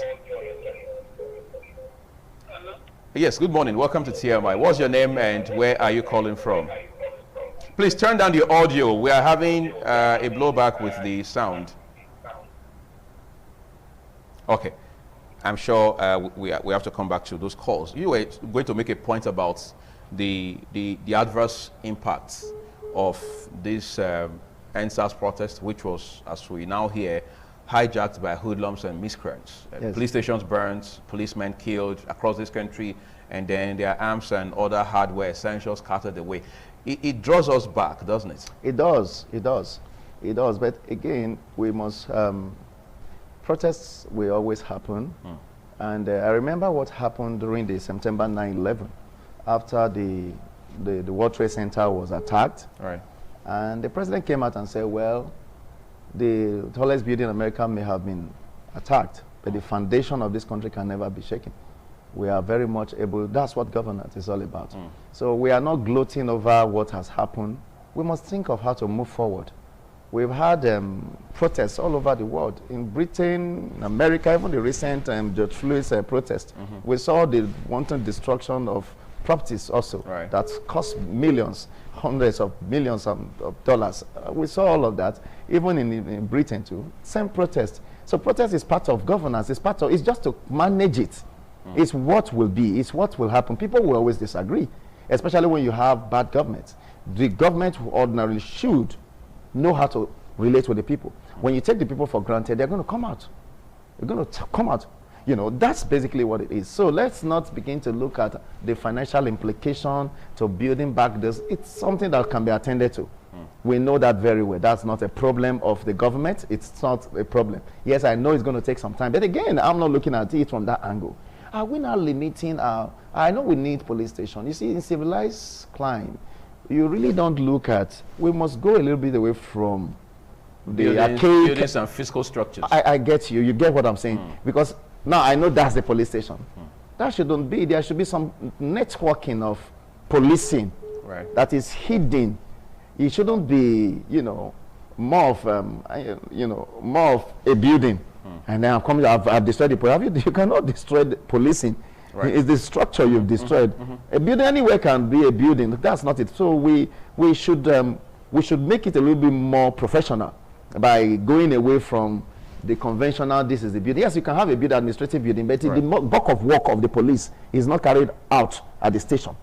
Hello? Yes, good morning. Welcome to TMI. What's your name and where are you calling from? Please turn down the audio. We are having a blowback with the sound. Okay. I'm sure we have to come back to those calls. You were going to make a point about the adverse impacts of this NSAS protest, which was, as we now hear, hijacked by hoodlums and miscreants. Yes. Police stations burned, policemen killed across this country, and then their arms and other hardware essentials scattered away. It draws us back, doesn't it? It does. But again, we must, protests will always happen. And I remember what happened during the September 9/11, after the World Trade Center was attacked. Right. And the president came out and said, well, the tallest building in America may have been attacked, but the foundation of this country can never be shaken. We are very much able, that's what governance is all about. So we are not gloating over what has happened. We must think of how to move forward. We've had protests all over the world. In Britain, in America, even the recent George Floyd's protest. We saw the wanton destruction of properties also, right, that cost millions, hundreds of millions of dollars. We saw all of that, even in Britain too. Same protest. So protest is part of governance. It's just to manage it. It's what will be. It's what will happen. People will always disagree, especially when you have bad government. The government ordinarily should know how to relate with the people. When you take the people for granted, they're going to come out. They're going to come out. You know, that's basically what it is. So let's not begin to look at the financial implication to building back this. It's something that can be attended to. We know that very well. That's not a problem of the government. It's not a problem. Yes, I know it's going to take some time. But again, I'm not looking at it from that angle. Are we not limiting our... I know we need police station. You see, in civilized climate, you really don't look at... We must go a little bit away from the archaic... Building some fiscal structures. I get you. You get what I'm saying. Because now I know that's the police station. That shouldn't be. There should be some networking of policing, right, that is hidden. It shouldn't be, you know, more of, more of a building. And then I've destroyed the police. You cannot destroy the policing. Right. It's the structure you've destroyed. A building anywhere can be a building. That's not it. So we should make it a little bit more professional by going away from the conventional, this is the building. Yes, you can have a building, administrative building, but the bulk of work of the police is not carried out at the station.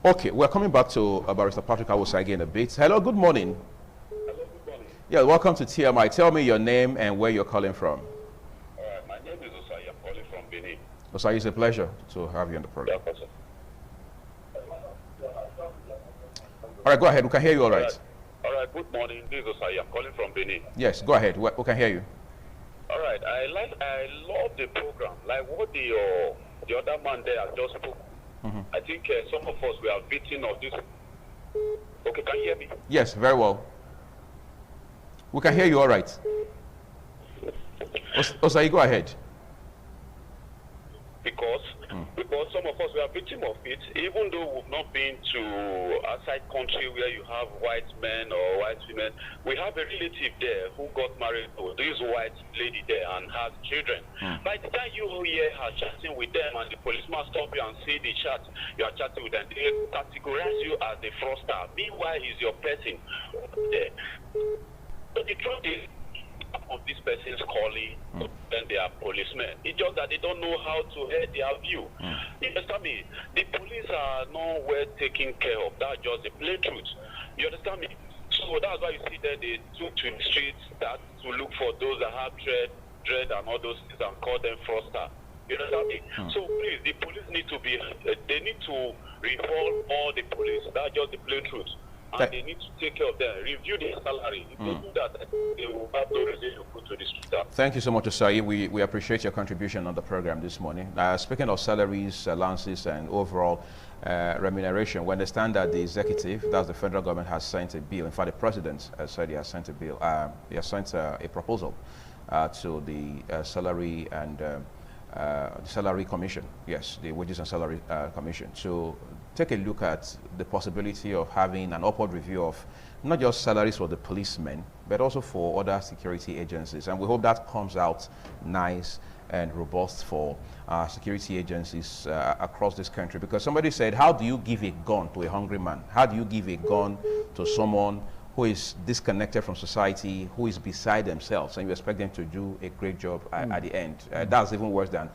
Okay, we're coming back to Barrister Patrick Awusa again a bit. Hello, good morning. Hello, good morning. Yeah, welcome to TMI. Tell me your name and where you're calling from. My name is Osai. I'm calling from Benin. Osai, it's a pleasure to have you on the program. Yeah, sir. All right, go ahead. We can hear you all right. All right, good morning. This is Osai. I'm calling from Benin. Yes, go ahead. We can hear you. All right, I love the program. Like what the other man there has just spoke. I think some of us, we are victim of this. Okay, can you hear me? Yes, very well. We can hear you all right. Osai, go ahead. Because some of us, we are victim of it, even though we've not been to outside country where you have white men or white women. We have a relative there who got married to this white lady there and has children. By the time you hear her chatting with them and the policeman stop you and see the chat, you are chatting with them, they categorize you as a fraudster. Meanwhile, he's your person there. But the truth is, of this person's calling, then they are policemen. It's just that they don't know how to head their view. You understand me? The police are not well taken care of. That's just the plain truth. You understand me? So that's why you see that they took to the streets that to look for those that have dread and all those things and call them fraudster. You understand me? So please, the police need to be, they need to reform all the police. That's just the plain truth. And they need to take care of them, review their salary. If they do that, they will have no reason to go to the street. Thank you so much, Osai. We appreciate your contribution on the program this morning. Speaking of salaries, allowances, and overall remuneration, we understand that the executive, that's the federal government, has sent a bill. In fact, the president said he has sent a bill. He has sent a proposal to the salary and the salary commission. Yes, the wages and salary commission, to take a look at the possibility of having an upward review of not just salaries for the policemen, but also for other security agencies. And we hope that comes out nice and robust for security agencies across this country. Because somebody said, how do you give a gun to a hungry man? How do you give a gun to someone who is disconnected from society, who is beside themselves, and you expect them to do a great job at the end? That's even worse than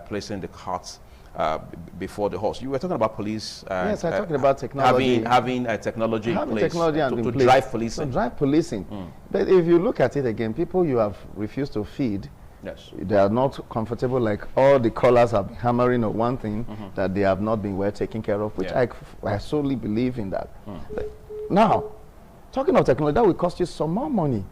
placing the carts before the horse. You were talking about police. Yes, I'm talking about technology. Having technology in place to drive policing. To drive policing. But if you look at it again, people you have refused to feed, yes, they are not comfortable. Like all the callers have been hammering on one thing, that they have not been well taken care of, which I solely believe in that. Now, talking of technology, that will cost you some more money.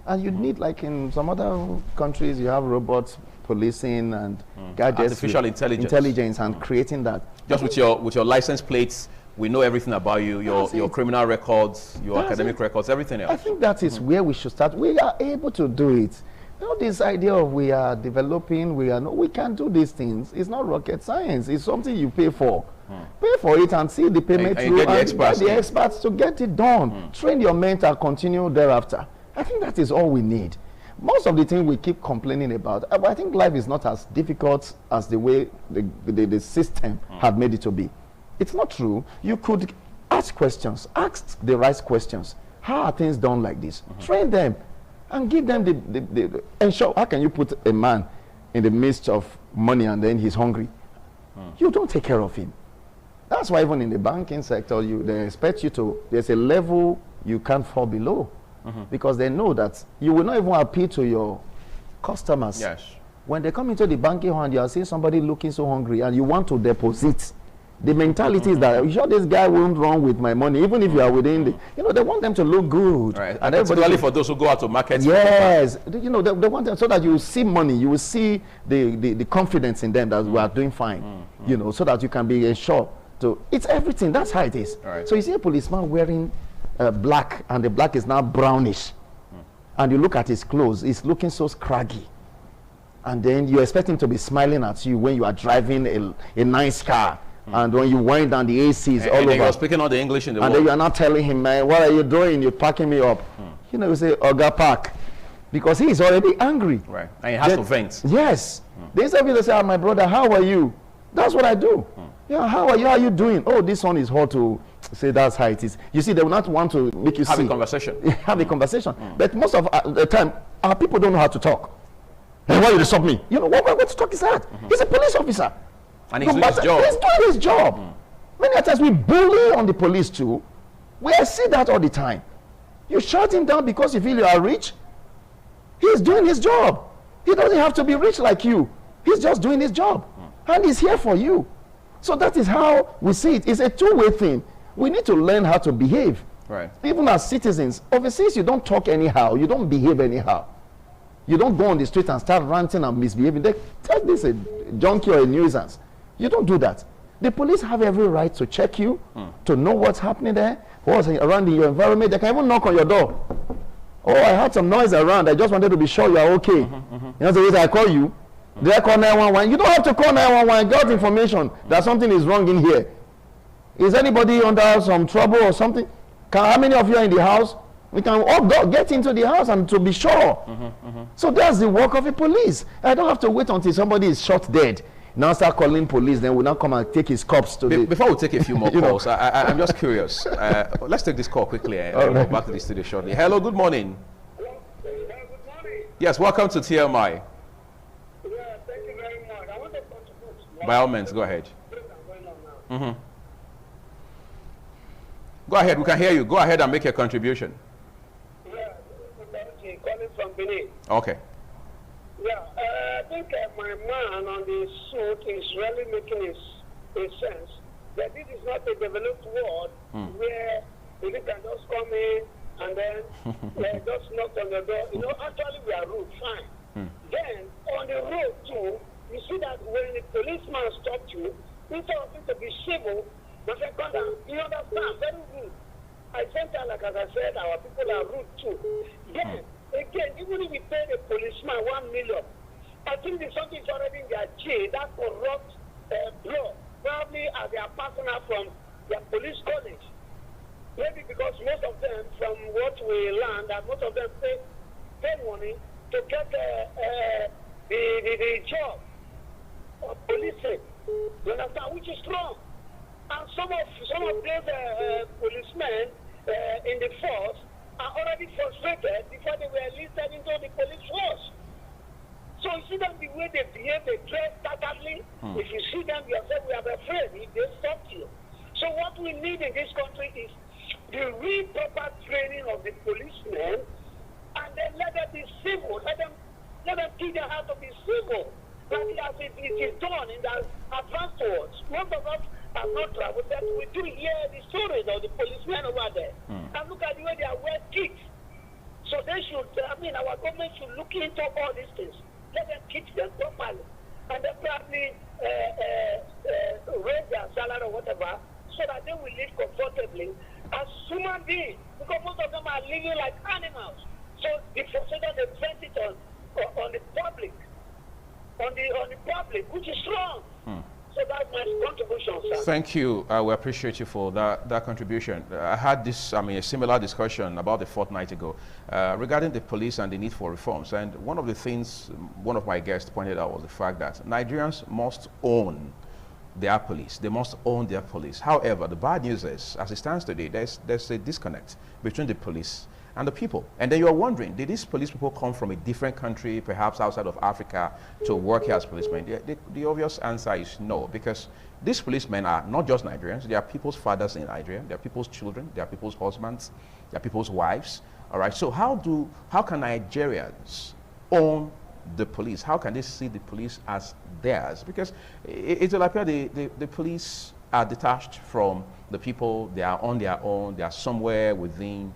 And you need, like in some other countries, you have robots policing and gadgets, artificial intelligence and creating that. Just with your license plates, we know everything about you, your criminal records, your academic records, everything else. I think that is where we should start. We are able to do it. You know, this idea of we are developing, we can do these things. It's not rocket science. It's something you pay for. Pay for it and see the payment through, and get the experts to get it done. Train your men and continue thereafter. I think that is all we need. Most of the things we keep complaining about, I think life is not as difficult as the way the system had made it to be. It's not true. You could ask questions, ask the right questions. How are things done like this? Train them and give them the ensure. How can you put a man in the midst of money and then he's hungry? You don't take care of him. That's why even in the banking sector, they expect you to, there's a level you can't fall below. Because they know that you will not even appeal to your customers. Yes. When they come into the banking hall and you are seeing somebody looking so hungry and you want to deposit, the mentality is that, you sure this guy won't run with my money, even if you are within the, they want them to look good. Right. And particularly for those who go out to market. Yes. They want them so that you will see money, you will see the confidence in them that we are doing fine, so that you can be assured. So it's everything. That's how it is. Right. So you see a policeman wearing black, and the black is now brownish, and you look at his clothes, he's looking so scraggy, and then you expect him to be smiling at you when you are driving a nice car, and when you wind down the ACs all over. You're speaking all the English in the world. And then you are not telling him, man, what are you doing? You're packing me up. You say, Oga Park, because he is already angry. Right, and he has to vent. Yes. They say, my brother, how are you? That's what I do. Yeah, how are you? How are you doing? Oh, this one is hot to say. That's how it is. You see, they will not want to make you have a conversation. Have a conversation. But most of the time, our people don't know how to talk. Hey, why you stop me? You know, what talk is that? He's a police officer. And he's doing his job. He's doing his job. Many times we bully on the police too. We see that all the time. You shut him down because you feel you are rich. He's doing his job. He doesn't have to be rich like you. He's just doing his job. And he's here for you. So that is how we see it. It's a two-way thing. We need to learn how to behave. Right. Even as citizens, overseas you don't talk anyhow. You don't behave anyhow. You don't go on the street and start ranting and misbehaving. They tell this a junkie or a nuisance. You don't do that. The police have every right to check you, to know what's happening there, what's around in your environment. They can even knock on your door. Oh, I heard some noise around. I just wanted to be sure you are okay. You know the reason I call you? Did I call 911? You don't have to call 911. Got information that something is wrong in here. Is anybody under some trouble or something? How many of you are in the house? We can all get into the house and to be sure. So that's the work of a police. I don't have to wait until somebody is shot dead. Now start calling police, then we'll now come and take his corpse to the... Before we take a few more calls, I'm just curious. Let's take this call quickly and we'll go back to the studio shortly. Hello, good morning. Hello, good morning. Yes, welcome to TMI. Yeah, thank you very much. I want to contribute. By all means, go ahead. Go ahead, we can hear you. Go ahead and make your contribution. Yeah, BRUTALITY, calling from Benin. Okay. Yeah, I think my man on the suit is really making his sense that this is not a developed world where you can just come in and then just knock on the door. You know, actually we are rude, fine. Then on the road too, you see that when the policeman stopped you, instead of it to be civil, but say, come down, you understand, very rude. I think that, like as I said, our people are rude too. Then, again, even if we pay the policeman 1 million, I think there's something already in their jail, that corrupt blood, probably as they are passing out from their police college. Maybe because most of them, from what we learned, that most of them pay money to get the job of policing. You understand? Which is wrong. And some of these policemen in the force are already frustrated before they were enlisted into the police force. So you see them the way they behave, they dress staggeringly. If you see them yourself, we are afraid if they stop you. So what we need in this country is the real proper training of the policemen, and then let them be civil. Let them teach them how to be civil. That as it is done in the advanced words. Most of us have not traveled, that we do hear the stories of the policemen over there. And look at the way they are well kicked. So they should, our government should look into all these things. Let them teach them properly. And then probably raise their salary or whatever, so that they will live comfortably as human beings. Because most of them are living like animals. So the frustration they vent it on the public. On the public, which is wrong. So that's my contribution, sir. Thank you. We appreciate you for that contribution. I had a similar discussion about a fortnight ago regarding the police and the need for reforms. And one of the things one of my guests pointed out was the fact that Nigerians must own their police. They must own their police. However, the bad news is, as it stands today, there's a disconnect between the police and the people. And then you're wondering, did these police people come from a different country, perhaps outside of Africa, to work here as policemen? The obvious answer is no, because these policemen are not just Nigerians. They are people's fathers in Nigeria. They are people's children. They are people's husbands. They are people's wives. All right, so how can Nigerians own the police? How can they see the police as theirs? Because it will appear the police are detached from the people. They are on their own. They are somewhere within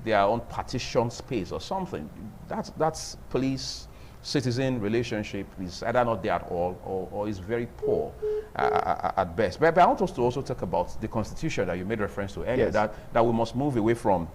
their own partition space or something. That's police-citizen relationship is either not there at all or is very poor at best. But I want us to also talk about the Constitution that you made reference to earlier, yes. that we must move away from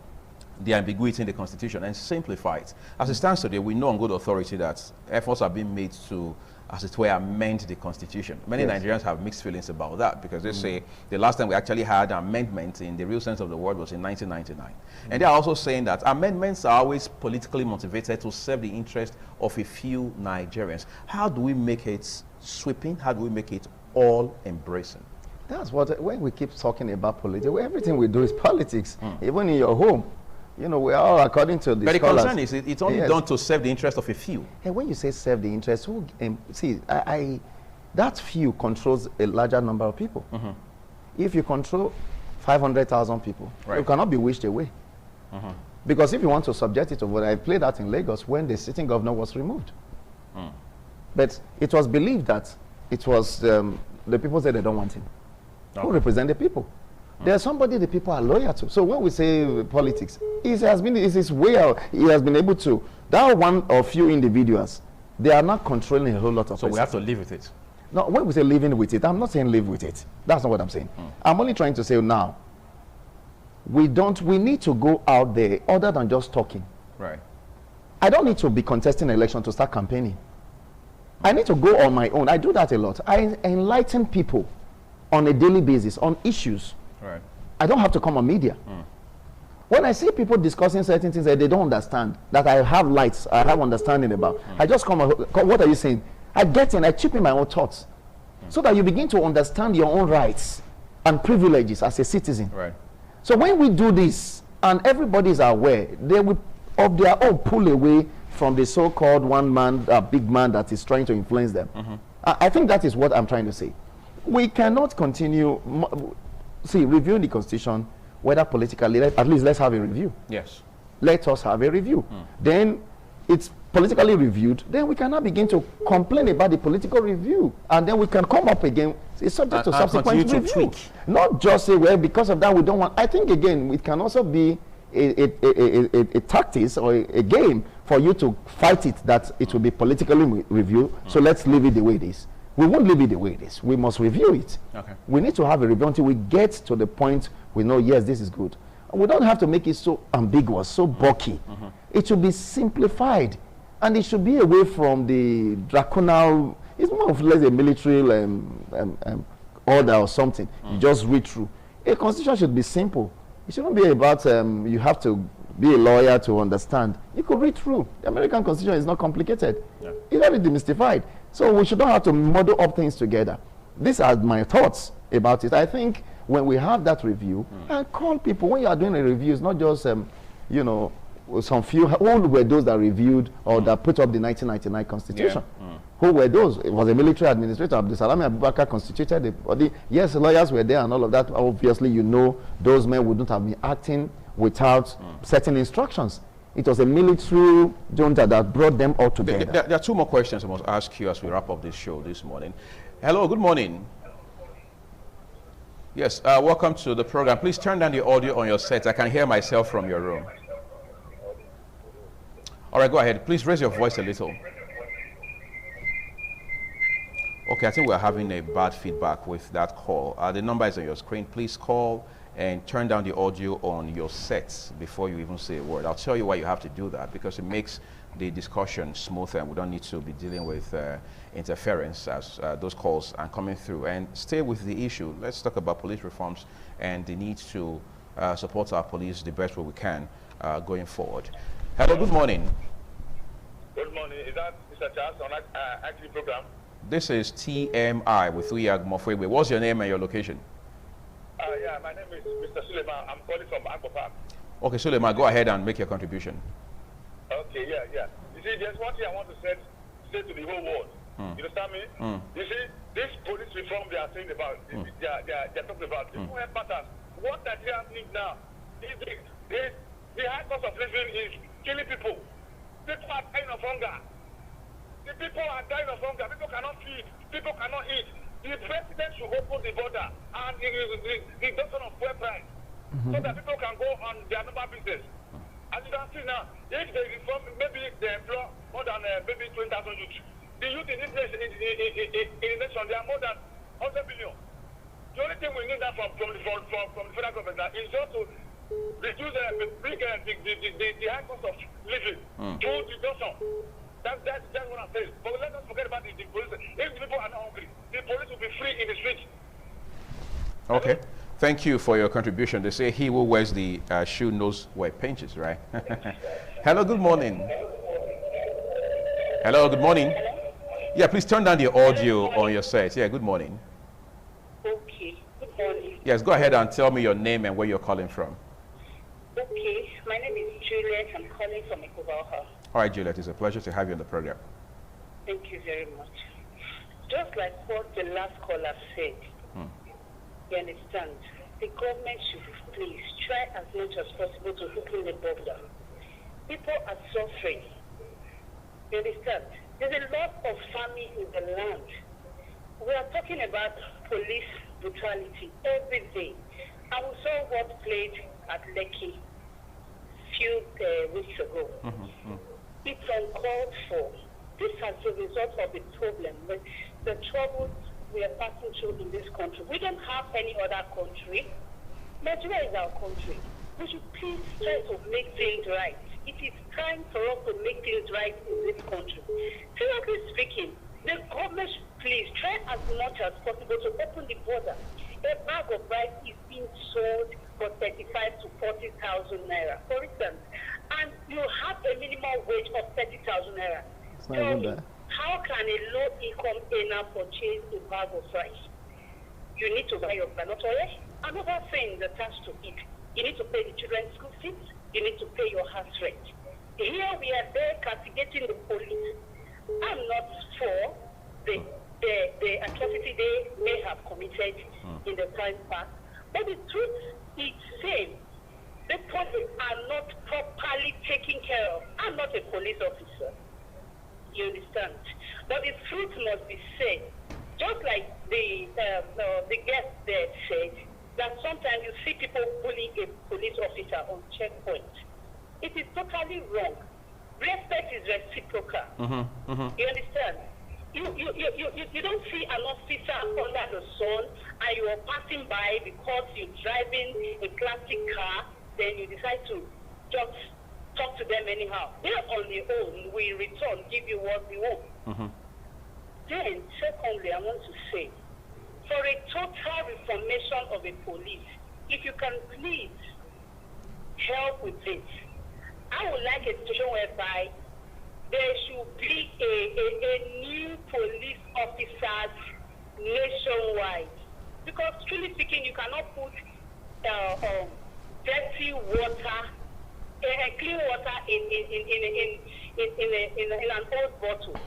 the ambiguity in the Constitution and simplify it. As it stands today, we know on good authority that efforts are being made to, as it were, amend the Constitution. Many yes. Nigerians have mixed feelings about that because they say the last time we actually had an amendment in the real sense of the word was in 1999. And they are also saying that amendments are always politically motivated to serve the interest of a few Nigerians. How do we make it sweeping? How do we make it all-embracing? That's what, when we keep talking about politics, everything we do is politics, even in your home. we are according to the But the scholars. concern is it's only done to serve the interest of a few. And when you say serve the interest, see, that few controls a larger number of people. If you control 500,000 people, you cannot be wished away. Because if you want to subject it to what I played that in Lagos when the sitting governor was removed. But it was believed that it was the people said they don't want him. Who represent the people? There's somebody the people are loyal to. So when we say politics, it's his way out. He has been able to. That one or few individuals, they are not controlling a whole lot of. So we have to live with it. No, when we say living with it, I'm not saying live with it. That's not what I'm saying. I'm only trying to say now, we need to go out there other than just talking. Right. I don't need to be contesting an election to start campaigning. I need to go on my own. I do that a lot. I enlighten people on a daily basis on issues. Right. I don't have to come on media. When I see people discussing certain things that they don't understand, that I have lights, I have understanding about, I just come, what are you saying? I get in, I chip in my own thoughts, so that you begin to understand your own rights and privileges as a citizen. Right. So when we do this, and everybody is aware, they will, of their own, pull away from the so-called one man, big man that is trying to influence them. I think that is what I'm trying to say. We cannot continue, reviewing the Constitution, whether politically, at least let's have a review. Yes. Let us have a review. Then it's politically reviewed, then we cannot begin to complain about the political review. And then we can come up again, it's subject to subsequent review. Not just say, well, because of that we don't want. I think, again, it can also be a tactics or a game for you to fight it, that it will be politically reviewed. So let's leave it the way it is. We won't leave it the way it is. We must review it. Okay. We need to have a review until we get to the point we know, yes, this is good. We don't have to make it so ambiguous, so bulky. It should be simplified. And it should be away from the draconian, it's more or less a military order or something. You just read through. A constitution should be simple. It shouldn't be about you have to be a lawyer to understand. You could read through. The American Constitution is not complicated. Yeah. It's very demystified. So we should not have to muddle up things together. These are my thoughts about it. I think when we have that review, and call people, when you are doing a review, it's not just, some few, who were those that reviewed or that put up the 1999 Constitution? Who were those? It was a military administrator. Abdulsalami Abubakar constituted the body. Yes, lawyers were there and all of that. Obviously, those men wouldn't have been acting without certain instructions. It was a military junta that brought them all together. There are two more questions I must ask you as we wrap up this show this morning. Hello, good morning. Yes, welcome to the program. Please turn down the audio on your set. I can hear myself from your room. All right, go ahead. Please raise your voice a little. Okay, I think we're having a bad feedback with that call. The number is on your screen. Please call and turn down the audio on your sets before you even say a word. I'll tell you why you have to do that, because it makes the discussion smoother and we don't need to be dealing with interference as those calls are coming through. And stay with the issue. Let's talk about police reforms and the need to support our police the best way we can going forward. Hello, good morning. Good morning. Is that Mr. Charles on Active Program? This is TMI with Uyag Mofwebe. What's your name and your location? Yeah, my name is Mr. Suleiman. I'm calling from Agbo Park. Okay, Suleiman, go ahead and make your contribution. Okay, yeah. You see, there's one thing I want to say to the whole world. You understand me? You see, this police reform they are saying about, they're talking about, people have patterns. What Nigerians need now is the high cost of living is killing people. People are dying of hunger. The people are dying of hunger. People cannot feed. People cannot eat. The president should open the border and the reduction of fuel price so that people can go on their normal business. As you can see now, if they reform, maybe they employ more than maybe 20,000 youth. The youth in this nation, in the nation, they are more than 100 billion. The only thing we need now from the federal government is just to reduce the high cost of living through reduction. That's what I'm saying. But let us forget about the police. If the people are not hungry, the police will be free in the street. Okay. Thank you for your contribution. They say he who wears the shoe knows where it pinches, right? Hello, good morning. Hello, good morning. Yeah, please turn down the audio on your set. Yeah, good morning. Okay, good morning. Yes, go ahead and tell me your name and where you're calling from. Okay, my name is Juliet. I'm calling from Ikobaha. All right, Juliet, it's a pleasure to have you on the program. Thank you very much. Just like what the last caller said, you understand, the government should please try as much as possible to open the border. People are suffering. You understand? There's a lot of famine in the land. We are talking about police brutality every day. And we saw what played at Lekki few weeks ago. It's uncalled for. This has the result of the problem, the troubles we are passing through in this country. We don't have any other country. Nigeria is our country. We should please try to make things right. It is time for us to make things right in this country. Seriously speaking, the government should please try as much as possible to open the border. A bag of rice is being sold for 35 to 40,000 naira, for instance, and you have a minimum wage of 30,000 naira. Tell me, how can a low-income earner purchase a bag of rice? You need to buy your granite oil. Another thing attached to it, you need to pay the children's school fees. You need to pay your house rent. Here we are there castigating the police. I'm not for the atrocity they may have committed in the time past, but the truth is same. The police are not properly taken care of. I'm not a police officer. You understand? But the truth must be said. Just like the guest there said, that sometimes you see people bullying a police officer on checkpoint. It is totally wrong. Respect is reciprocal. You understand? You don't see an officer under the sun and you are passing by because you're driving a classic car, then you decide to just talk to them anyhow. They're on their own. We return, give you what we want. Then, secondly, I want to say, for a total reformation of a police, if you can please help with this, I would like a situation whereby there should be a new police officers nationwide. Because truly speaking, you cannot put dirty water, clean water in an old bottle.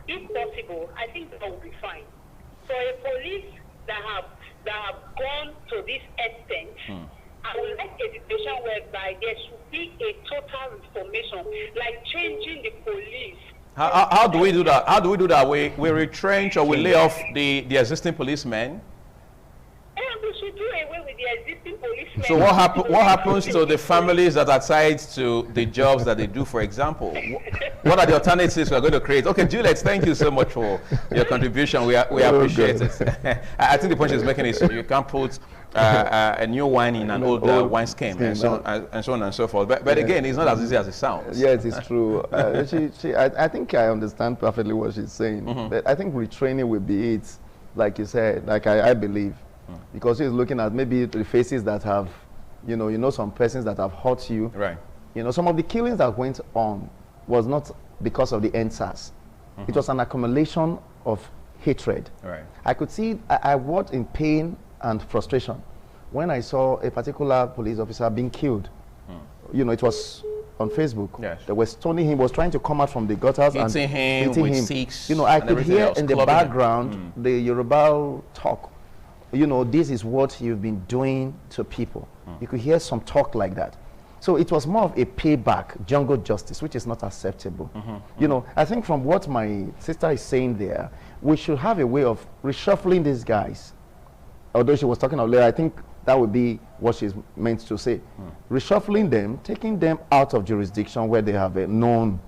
If possible, I think that would be fine. For a police that have gone to this extent, I would like a situation whereby there should be a total reformation, like changing the police. How do we do that? How do we do that? We retrench or we lay off the existing policemen? And we should do away with the existing policemen. So what happens to the families that are tied to the jobs that they do, for example? What are the alternatives we are going to create? Okay, Juliet, thank you so much for your contribution. We appreciate it. I think the point she's making is you can't put a new wine in an old wine scheme and so on and so forth. But again, it's not as easy as it sounds. Yes, it's true. I think I understand perfectly what she's saying. But I think retraining will be it, like you said, like I believe. Because she's looking at maybe the faces that have, you know, some persons that have hurt you. Right. You know, some of the killings that went on was not because of the NSAS. It was an accumulation of hatred. Right. I could see, I was in pain and frustration when I saw a particular police officer being killed. You know, it was on Facebook. Yes. They were stoning him, was trying to come out from the gutters and hitting him. Sticks, you know, I could hear in the background the Yoruba talk. You know, this is what you've been doing to people. You could hear some talk like that. So it was more of a payback, jungle justice, which is not acceptable. You know, I think from what my sister is saying there, we should have a way of reshuffling these guys. Although she was talking earlier, I think that would be what she's meant to say. Reshuffling them, taking them out of jurisdiction where they have known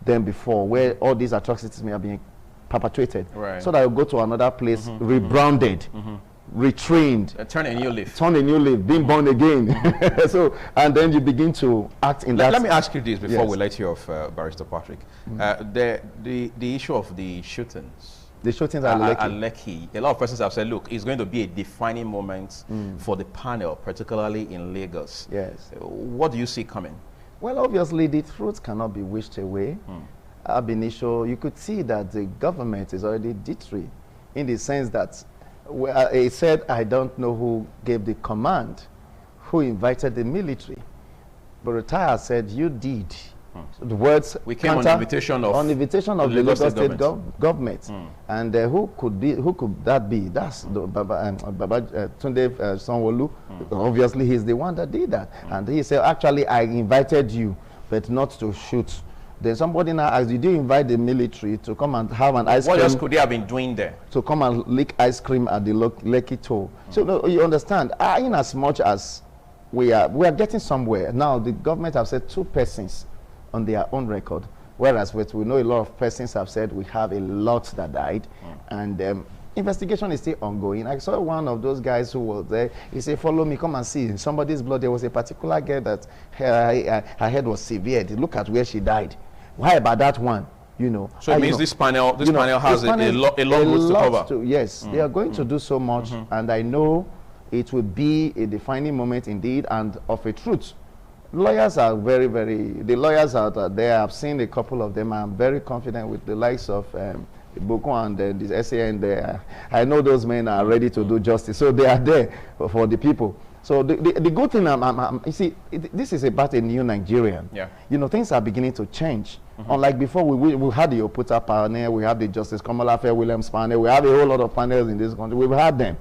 them before, where all these atrocities may have been perpetrated. Right. So that you go to another place, rebranded, retrained, turn a new leaf, being born again. So, and then you begin to act in that. Let me ask you this before we let you off, Barrister Patrick. The issue of the shootings. The shootings at Lekki. A lot of persons have said, look, it's going to be a defining moment for the panel, particularly in Lagos. Yes. What do you see coming? Well, obviously, the truth cannot be wished away. Ab initio, you could see that the government is already jittery in the sense that it said, I don't know who gave the command, who invited the military. But Retire said, you did. The words we came on the invitation of the Lagos State government. And who could that be? That's Tunde Sanwo-Olu. Obviously, he's the one that did that. And he said, actually, I invited you, but not to shoot. Then somebody now asked, did you invite the military to come and have an ice cream? What else could they have been doing there? To come and lick ice cream at the Lekki toll. So no, you understand, in as much as we are getting somewhere. Now, the government have said 2 persons on their own record, whereas we know a lot of persons have said we have a lot that died, and investigation is still ongoing. I saw one of those guys who was there. He said, follow me, come and see. In somebody's blood, there was a particular girl that her head was severed. Look at where she died. Why about that one? You know. So it means this panel has a long road to cover. Yes, they are going to do so much, and I know it will be a defining moment indeed, and of a truth. Lawyers are the lawyers out there, I've seen a couple of them. I'm very confident with the likes of Boko and the SAN there. I know those men are ready to do justice, so they are there for the people. So the good thing, you see, this is about a new Nigerian. Yeah. You know, things are beginning to change. Unlike before, we had the Oputa panel, we have the Justice Komolafe Williams panel, we have a whole lot of panels in this country. We've had them.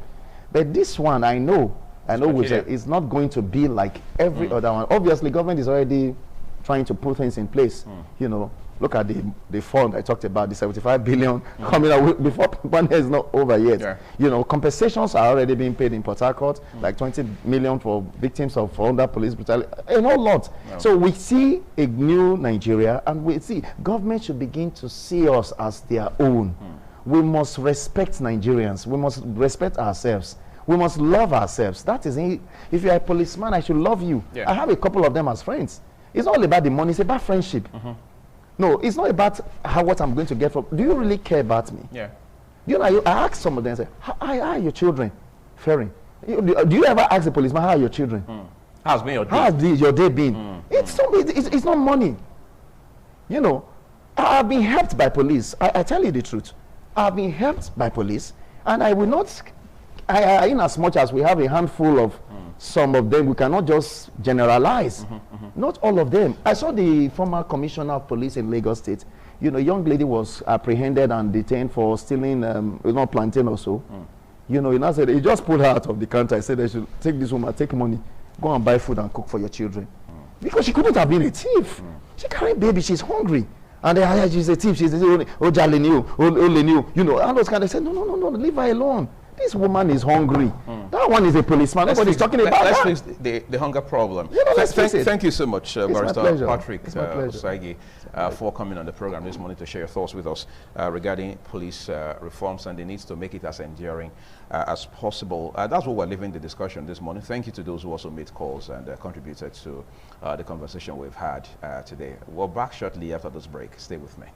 But this one, I know it's not going to be like every other one. Obviously, government is already trying to put things in place. You know, look at the fund I talked about, the 75 billion coming out before panel is not over yet. Yeah. You know, compensations are already being paid in Port Harcourt, like 20 million for victims of under police brutality, a whole lot. No. So we see a new Nigeria, and we see government should begin to see us as their own. We must respect Nigerians. We must respect ourselves. We must love ourselves. That is, if you're a policeman, I should love you. Yeah. I have a couple of them as friends. It's not all about the money, it's about friendship. No, it's not about what I'm going to get from. Do you really care about me? Yeah. You know, I ask some of them, say, how are your children faring? Do you ever ask the policeman, how are your children? How's been your day? How has your day been? It's not money. You know, I've been helped by police. I tell you the truth. I've been helped by police, and I will not, in as much as we have a handful of some of them, we cannot just generalize. Not all of them. I saw the former commissioner of police in Lagos State. You know, a young lady was apprehended and detained for stealing, plantain or so. You know, he now said, he just pulled her out of the counter. I said, they should take this woman, take money, go and buy food and cook for your children. Because she couldn't have been a thief. She carried baby, she's hungry. And she's a thief, she's you know, and those kind of said, no, leave her alone. This woman is hungry. That one is a policeman. Nobody's talking about that. Let's face the hunger problem. You know, Thank you so much, Barrister Patrick Osagie, for coming on the program this morning to share your thoughts with us regarding police reforms and the needs to make it as enduring as possible. That's what we're leaving the discussion this morning. Thank you to those who also made calls and contributed to the conversation we've had today. We're back shortly after this break. Stay with me.